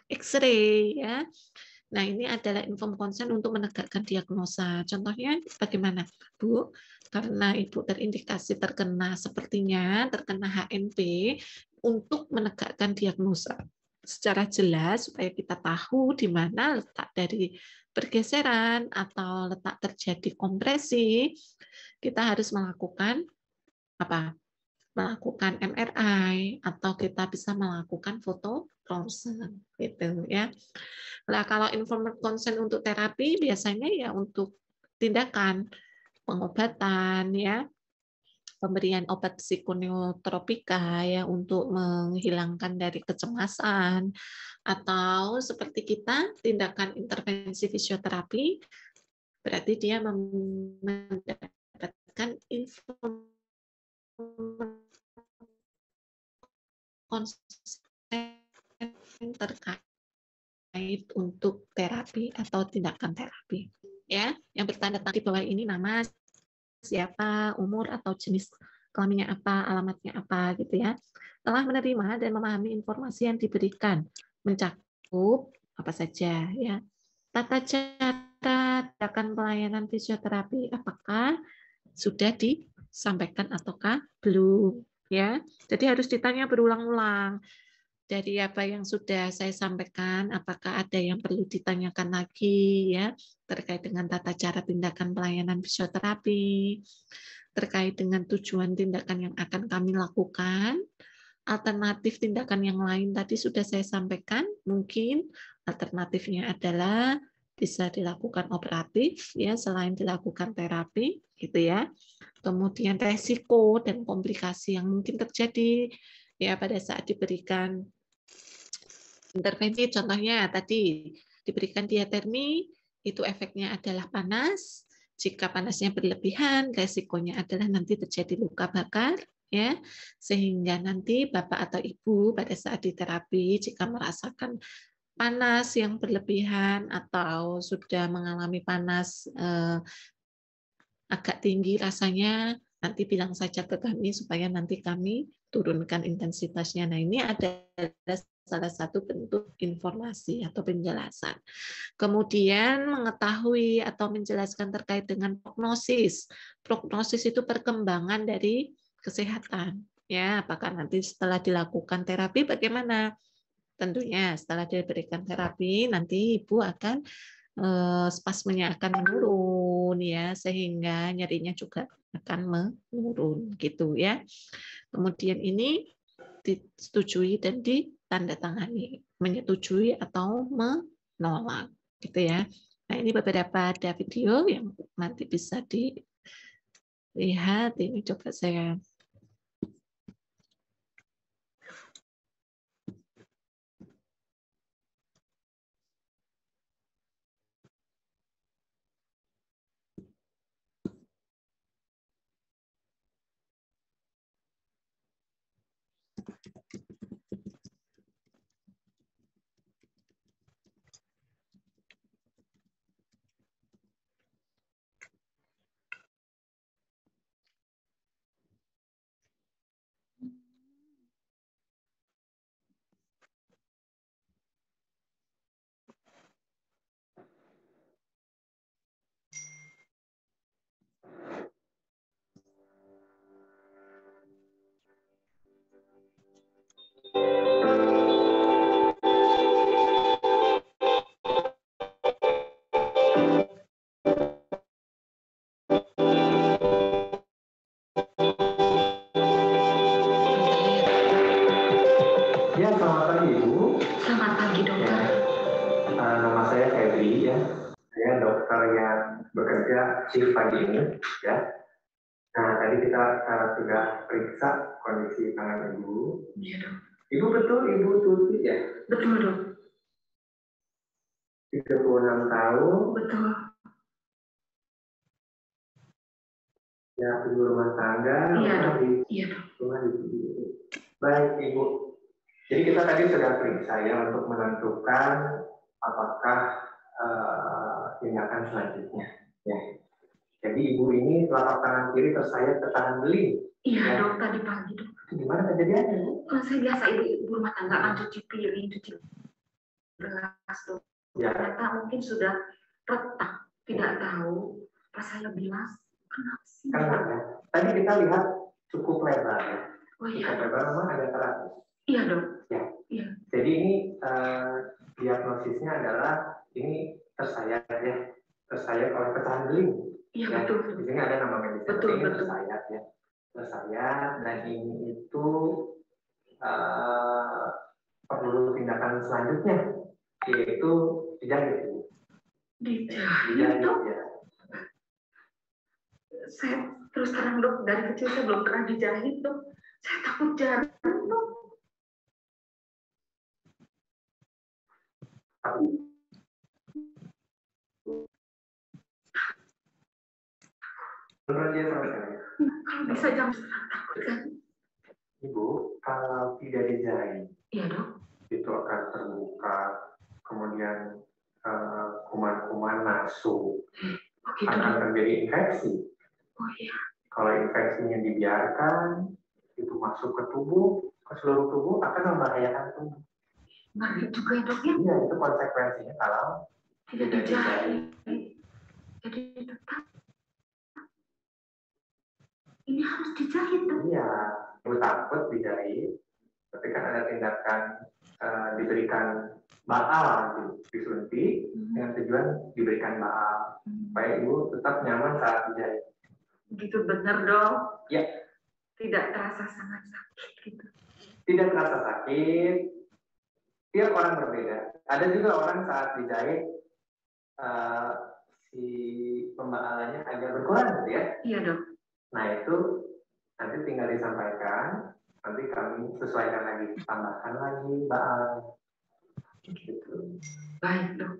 X-ray ya. Nah, ini adalah informed consent untuk menegakkan diagnosa. Contohnya bagaimana, Bu? Karena Ibu terindikasi sepertinya terkena HNP, untuk menegakkan diagnosa secara jelas supaya kita tahu di mana letak dari pergeseran atau letak terjadi kompresi, kita harus melakukan apa? Melakukan MRI atau kita bisa melakukan foto ronsen gitu ya. Nah, kalau informed consent untuk terapi biasanya ya untuk tindakan pengobatan ya, pemberian obat psikoneotropika ya untuk menghilangkan dari kecemasan, atau seperti kita tindakan intervensi fisioterapi berarti dia mendapatkan informed consent terkait untuk terapi atau tindakan terapi ya, yang bertanda tangan di bawah ini nama, siapa, umur atau jenis kelaminnya apa, alamatnya apa gitu ya. Telah menerima dan memahami informasi yang diberikan, mencakup apa saja ya. Tata cara tindakan pelayanan fisioterapi apakah sudah disampaikan ataukah belum ya. Jadi harus ditanya berulang-ulang. Dari apa yang sudah saya sampaikan, apakah ada yang perlu ditanyakan lagi ya terkait dengan tata cara tindakan pelayanan fisioterapi, terkait dengan tujuan tindakan yang akan kami lakukan, alternatif tindakan yang lain tadi sudah saya sampaikan, mungkin alternatifnya adalah bisa dilakukan operatif ya selain dilakukan terapi gitu ya. Kemudian resiko dan komplikasi yang mungkin terjadi ya pada saat diberikan intervensi, contohnya tadi diberikan diatermi, itu efeknya adalah panas. Jika panasnya berlebihan, resikonya adalah nanti terjadi luka bakar, ya, sehingga nanti Bapak atau Ibu pada saat di terapi jika merasakan panas yang berlebihan atau sudah mengalami panas agak tinggi rasanya, nanti bilang saja ke kami supaya nanti kami turunkan intensitasnya. Nah, ini ada salah satu bentuk informasi atau penjelasan. Kemudian mengetahui atau menjelaskan terkait dengan prognosis. Prognosis itu perkembangan dari kesehatan. Ya, apakah nanti setelah dilakukan terapi bagaimana? Tentunya setelah diberikan terapi nanti Ibu akan spasmenya akan menurun ya, sehingga nyerinya juga akan menurun gitu ya. Kemudian ini disetujui dan ditandatangani, menyetujui atau menolak gitu ya. Nah, ini beberapa ada video yang nanti bisa dilihat. Ini coba saya Ya, selamat pagi Ibu. Selamat pagi dokter. Nama saya Febri ya. Saya dokter yang bekerja shift pagi ini ya. Nah, tadi kita sudah periksa kondisi tangan Ibu. Iya dok. Ibu betul Ibu Tuti ya? Betul dok. 36 tahun. Betul. Ya, ibu rumah tangga. Iya dok. Iya dok. Baik Ibu. Jadi kita tadi sudah periksa ya untuk menentukan apakah tindakan selanjutnya. Ya. Jadi ibu ini telapak tangan kiri tersayat ke tangan beling. Iya ya. dok, tadi pagi dok. Gimana kejadiannya Bu? Saya biasa ibu rumah tangga kan cuci piring, cuci gelas dok. Ya. Ternyata mungkin sudah retak, tidak tahu. Pas saya bilang, kenapa sih? Kan ya. Tadi kita lihat cukup lebar ya. Oh iya. Cukup lebar memang ada terapi. Iya dok. Ya. Iya. Jadi ini diagnosisnya adalah ini tersayat ya, tersayat oleh pecahan beling. Iya ya. betul. Di sini ada nama medisnya. Betul ini betul. Tersayat ya, tersayat dan ini itu perlu tindakan selanjutnya yaitu dijahit. Dijahit dok. Ya. Saya terus terang dok, dari kecil saya belum pernah dijahit dok. Saya takut jarum dok. Menurut dia sama sekali. Kalau bisa jangan takut kan? Ibu, kalau tidak dijahit, iya dok, itu akan terbuka, kemudian kuman-kuman masuk, gitu, akan terjadi infeksi. Oh iya. Kalau infeksinya dibiarkan, itu masuk ke tubuh, ke seluruh tubuh akan membahayakan tubuh. Ngeri juga ya dok ya? Iya, itu konsekuensinya kalau tidak dijahit. Jadi tetap ini harus dijahit dok. Iya, ibu takut dijahit. Ketika ada tindakan diberikan baal, disuntik dengan tujuan diberikan baal, supaya ibu tetap nyaman saat dijahit. Begitu benar dong? Ya. Tidak terasa sangat sakit gitu. Tidak terasa sakit. Tiap orang berbeda. Ada juga orang saat dijahit si pembaalannya agak berkurang gitu ya. Iya dok. Nah itu nanti tinggal disampaikan, nanti kami sesuaikan lagi, tambahkan lagi baal. Gitu. Baik dok.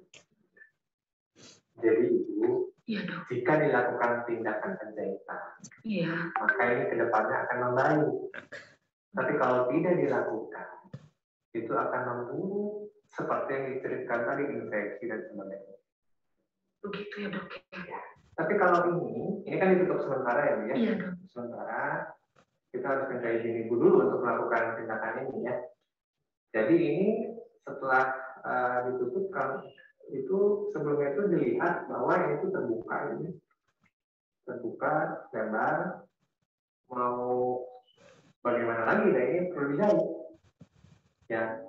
Jadi ibu Iya, Dok. Jika dilakukan tindakan penjahitan, Iya. maka ini kedepannya akan membaik. Tapi kalau tidak dilakukan, itu akan memburuk seperti yang diceritakan tadi, infeksi dan sebagainya. Begitu ya, Dok. Ya. Tapi kalau ini kan ditutup sementara ya, Bu ya. Iya, Dok. Sementara kita harus minta izin Ibu dulu untuk melakukan tindakan ini ya. Jadi ini setelah ditutup kan itu sebelumnya itu dilihat bahwa ini itu terbuka lebar, mau bagaimana lagi dan ini perlu dijahit ya.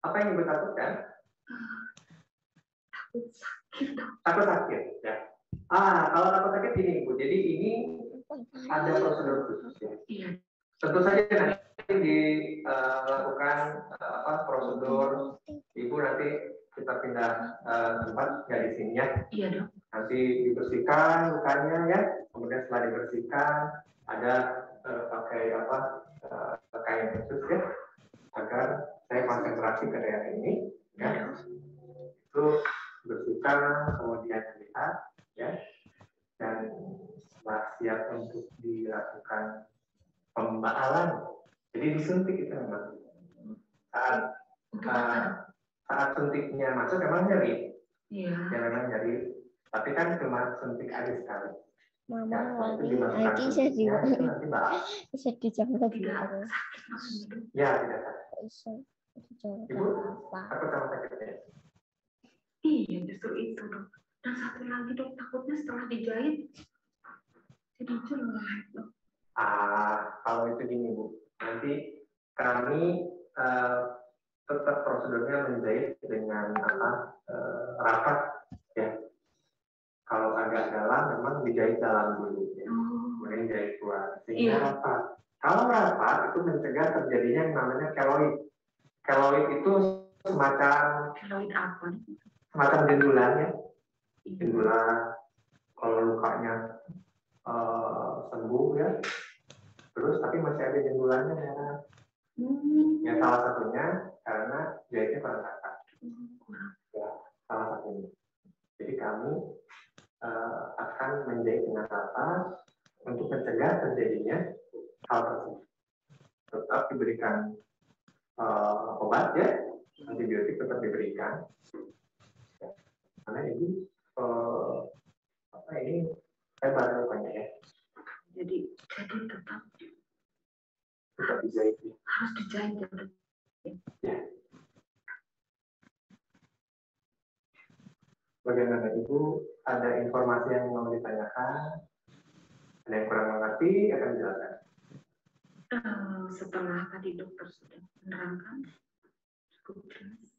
Apa yang Ibu takutkan? Takut sakit ya. Kalau takut sakit gini Ibu, jadi ini ada prosedur khusus ya. Iya. Tentu saja nanti dilakukan prosedur. Ibu nanti kita pindah tempat ya di sini ya. Iya, Dok. Nanti dibersihkan lukanya ya. Kemudian setelah dibersihkan ada pakai kain khusus ya, agar saya konsentrasi ke daerah ini ya. Itu bersihkan, kemudian dilihat ya, dan setelah siap untuk dilakukan pembaalan, jadi disuntik itu memang saat suntiknya masuk memang nyeri. Iya. Ya memang nyeri, tapi kan cuma suntik aja sekali. Mama Ya, lagi bisa dijangkau Tidak sakit maksudnya. ya tidak sakit. bisa dijangkau Ibu apa takut sama sakitnya? Iya, justru itu, Dok. Dan satu lagi, Dok, takutnya setelah dijahit jadi jelek, Dok. Kalau itu gini Bu, nanti kami tetap prosedurnya menjahit dengan rapat ya. Kalau agak dalam memang dijahit dalam dulu ya. Kemudian jahit keluar sehingga rapat. Kalau rapat itu mencegah terjadinya yang namanya keloid. Keloid itu semacam Keloid apa? semacam jendulan ya. Jendulan kalau lukanya sembuh ya. Terus tapi masih ada jendulannya merah. Ya salah satunya karena jahitnya kurang rata. Ya, salah satunya. Jadi kami akan menjahit dengan rata untuk mencegah terjadinya hal tersebut. Tetap diberikan obat ya, antibiotik tetap diberikan. Ya, karena ini ini lebar rupanya ya. Jadi tetap dijahit. Harus dijahit ya. Bagaimana Ibu? Ada informasi yang mau ditanyakan? Ada yang kurang mengerti? Akan dijelaskan. Setelah tadi dokter sudah menerangkan cukup jelas,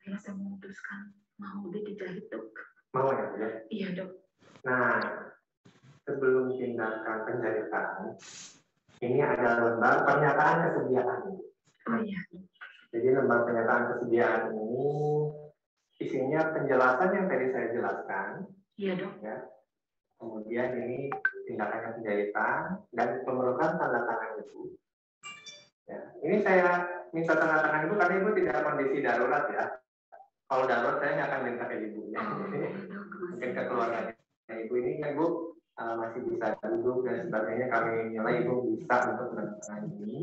saya memutuskan mau dijahit, Dok. Mau ya? Iya, Dok. Nah, sebelum tindakan penjahitan, ini ada lembar pernyataan kesediaan. Oh iya. Jadi lembar pernyataan kesediaan ini isinya penjelasan yang tadi saya jelaskan. Iya, Dok. Ya. Kemudian ini tindakan penjahitan dan memerlukan tanda tangan Ibu. Ya. Ini saya minta tanda tangan Ibu karena Ibu tidak kondisi darurat ya. Kalau darurat saya nggak akan minta ke Ibu. Ya. Mungkin ke keluarga Ibu ini kan Ibu masih bisa duduk dan sebagainya, kami nilai Ibu bisa untuk menandatangani ini.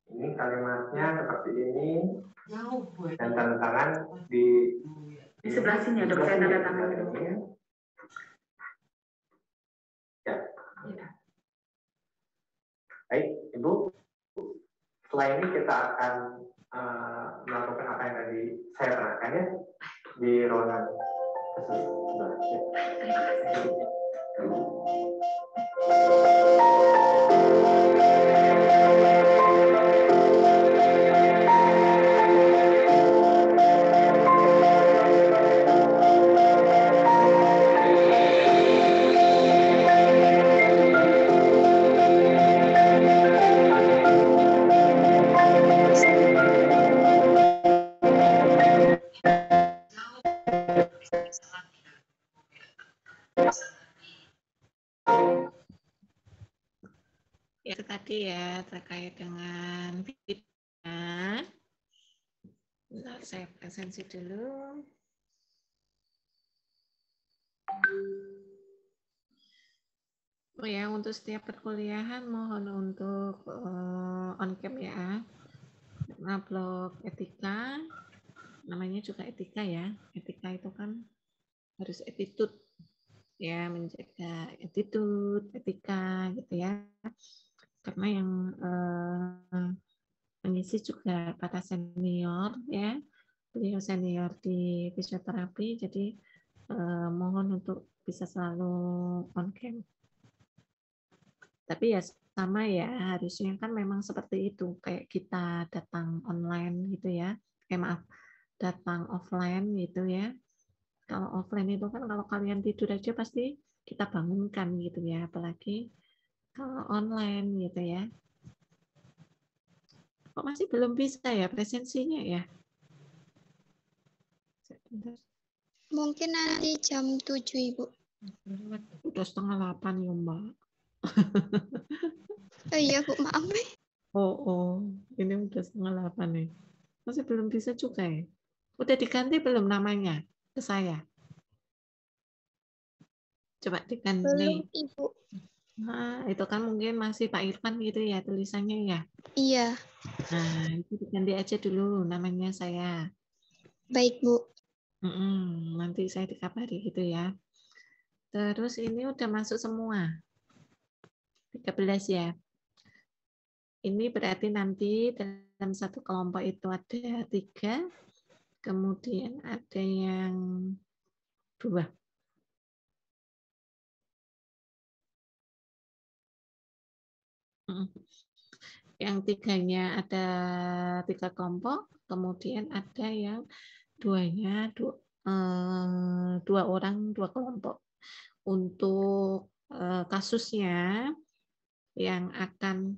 Ini kalimatnya seperti ini dan tanda tangan di sebelah sini ya, Dok. Saya tanda tangan dulu. Ya. Baik, Ibu. Setelah ini kita akan melakukan apa yang tadi saya terangkan ya di ruangan khusus sebelah. Ya. Terima kasih. Itu tadi ya terkait dengan fitnah. Bentar, saya presensi dulu. Oh ya, untuk setiap perkuliahan mohon untuk on cam ya. Nah, blok etika, namanya juga etika ya. Etika itu kan harus attitude ya, menjaga attitude, etika gitu ya. Karena yang mengisi juga para senior ya, beliau senior di fisioterapi, jadi mohon untuk bisa selalu on cam. Tapi ya sama ya, harusnya kan memang seperti itu, kayak kita datang online gitu ya, maaf, datang offline gitu ya. Kalau offline itu kan kalau kalian tidur aja pasti kita bangunkan gitu ya, apalagi kalau online gitu ya. Kok masih belum bisa ya presensinya ya? Mungkin nanti jam 7, Ibu. Udah 7:30 ya, Mbak. Oh iya, Bu, maaf. Oh, ini udah 7:30 nih. Masih belum bisa juga ya? Udah diganti belum namanya ke saya? Coba diganti. Belum, Ibu. Nah, itu kan mungkin masih Pak Irfan gitu ya tulisannya ya. Iya, Nah, itu diganti aja dulu namanya saya. baik, Bu. Nanti saya dikabari gitu ya. Terus ini udah masuk semua. 13 ya. Ini berarti nanti dalam satu kelompok itu ada 3, kemudian ada yang 2. Yang 3-nya ada 3 kelompok, kemudian ada yang 2-nya 2 orang 2 kelompok. Untuk kasusnya yang akan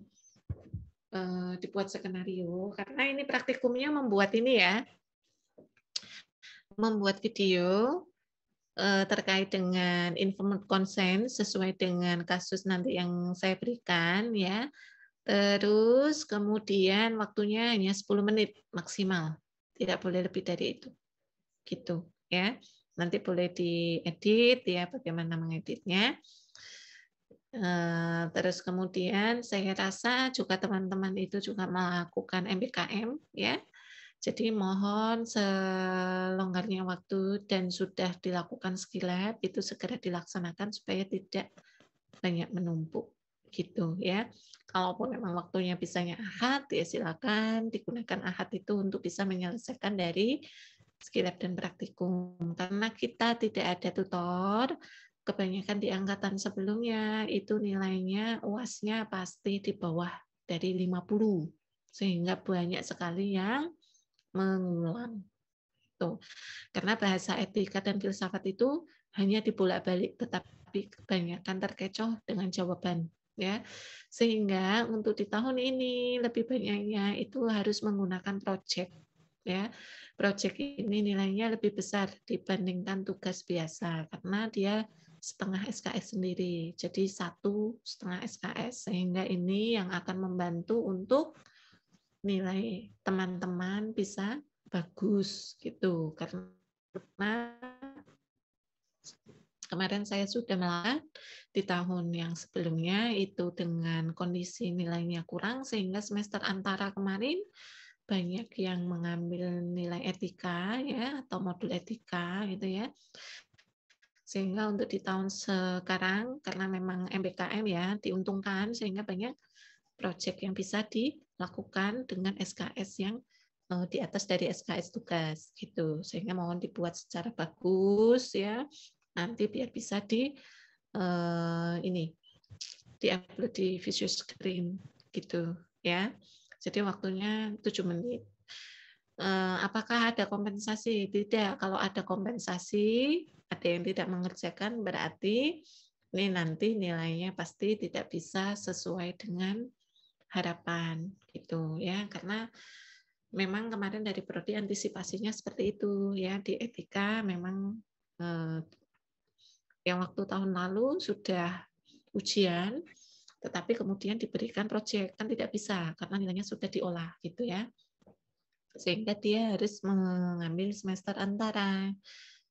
dibuat skenario, karena ini praktikumnya membuat ini ya, membuat video terkait dengan informed consent sesuai dengan kasus nanti yang saya berikan ya. Terus kemudian waktunya hanya 10 menit maksimal, tidak boleh lebih dari itu, gitu ya. Nanti boleh diedit ya, bagaimana mengeditnya. Terus kemudian saya rasa juga teman-teman itu juga melakukan MBKM ya. Jadi mohon selonggarnya waktu dan sudah dilakukan skill lab itu segera dilaksanakan supaya tidak banyak menumpuk gitu ya. Kalaupun memang waktunya bisanya Ahad ya silakan digunakan Ahad itu untuk bisa menyelesaikan dari skill lab dan praktikum. Karena kita tidak ada tutor, kebanyakan di angkatan sebelumnya itu nilainya UAS-nya pasti di bawah dari 50. Sehingga banyak sekali yang mengulang. Tuh. Karena bahasa etika dan filsafat itu hanya dibolak-balik, tetapi kebanyakan terkecoh dengan jawaban. Ya, sehingga untuk di tahun ini lebih banyaknya itu harus menggunakan project. Ya, project ini nilainya lebih besar dibandingkan tugas biasa karena dia setengah SKS sendiri. Jadi 1,5 SKS sehingga ini yang akan membantu untuk nilai teman-teman bisa bagus gitu karena kemarin saya sudah melakukan di tahun yang sebelumnya itu dengan kondisi nilainya kurang sehingga semester antara kemarin banyak yang mengambil nilai etika ya atau modul etika gitu ya. Sehingga untuk di tahun sekarang karena memang MBKM ya diuntungkan sehingga banyak proyek yang bisa dilakukan dengan SKS yang di atas dari SKS tugas gitu. Sehingga mohon dibuat secara bagus ya. Nanti biar bisa diupload di Visio Screen gitu ya. Jadi waktunya 7 menit. Apakah ada kompensasi? Tidak. Kalau ada kompensasi, ada yang tidak mengerjakan berarti ini nanti nilainya pasti tidak bisa sesuai dengan harapan gitu ya, karena memang kemarin dari prodi antisipasinya seperti itu ya. Di etika memang yang waktu tahun lalu sudah ujian tetapi kemudian diberikan proyek, kan tidak bisa karena nilainya sudah diolah gitu ya, sehingga dia harus mengambil semester antara.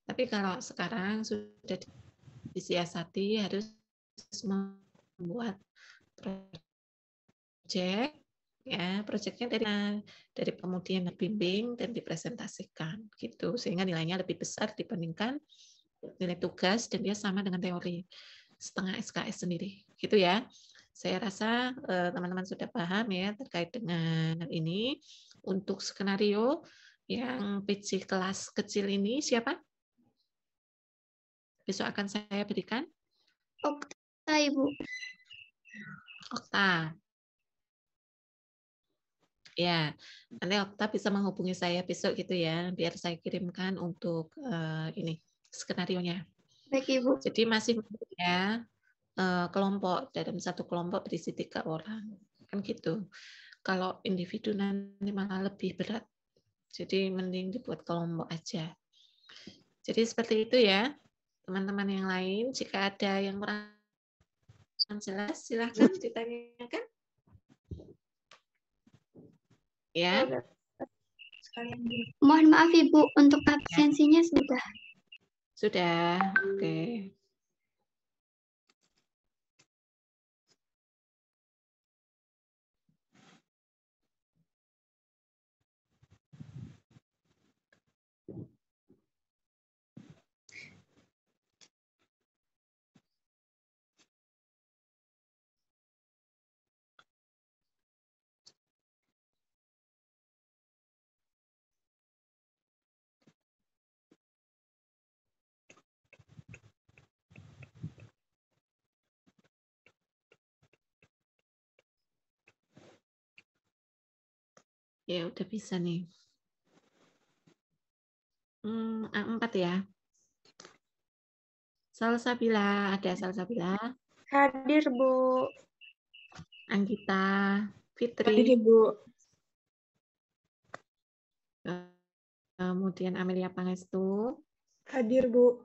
Tapi kalau sekarang sudah disiasati harus membuat proyek, ya proyeknya dari kemudian dibimbing dan dipresentasikan gitu, sehingga nilainya lebih besar dibandingkan nilai tugas dan dia sama dengan teori setengah SKS sendiri, gitu ya. Saya rasa teman-teman sudah paham ya terkait dengan ini. Untuk skenario yang PC kelas kecil ini siapa? Besok akan saya berikan. Okta, Ibu. Okta. Ya, nanti Okta bisa menghubungi saya besok gitu ya, biar saya kirimkan untuk ini skenarionya. Baik, Ibu. Jadi masih ya kelompok, dalam satu kelompok berisi 3 orang, kan gitu. Kalau individu nanti malah lebih berat, jadi mending dibuat kelompok aja. Jadi seperti itu ya, teman-teman yang lain. Jika ada yang kurang jelas, silahkan ditanyakan. Ya. Mohon maaf Ibu, untuk absensinya sudah. Sudah, oke. Ya, udah bisa nih. A4 ya. Salsabila, ada Salsabila. Hadir, Bu. Anggita, Fitri. Hadir, Bu. Kemudian Amelia Pangestu. Hadir, Bu.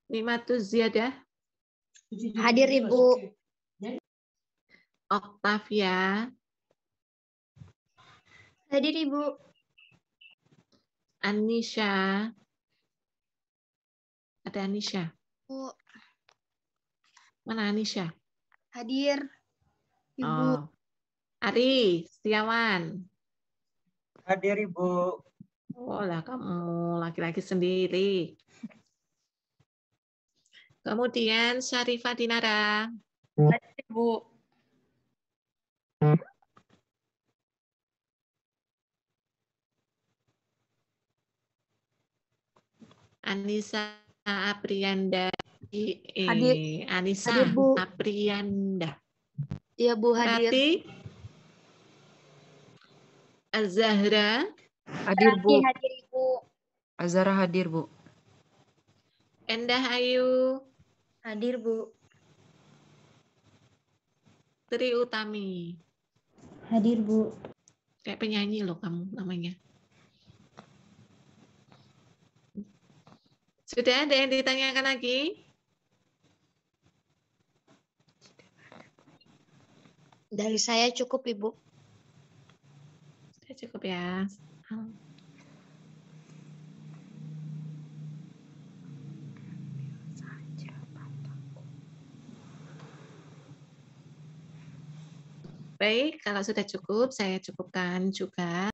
Nimatus Ziyadah. Hadir, Ibu. Octavia. Hadir, Ibu. Anisha. Ada Anisha. Bu. Mana Anisha? Hadir, Ibu. Oh. Ari Setiawan. Hadir Ibu. Oh lah, kamu laki-laki sendiri. Kemudian Syarifah Dinara. Hadir, Bu. Anissa Aprianda. Hadir. Anissa Hadir, Bu. Aprianda. Iya, Bu, hadir. Rati Azahra. Hadir, Bu. Hadir, Ibu. Azara hadir, Bu. Endah Ayu. Hadir, Bu. Tri Utami. Hadir, Bu. Kayak penyanyi loh kamu namanya. Sudah ada yang ditanyakan lagi? Dari saya cukup, Ibu. Sudah cukup ya. Baik, kalau sudah cukup, saya cukupkan juga.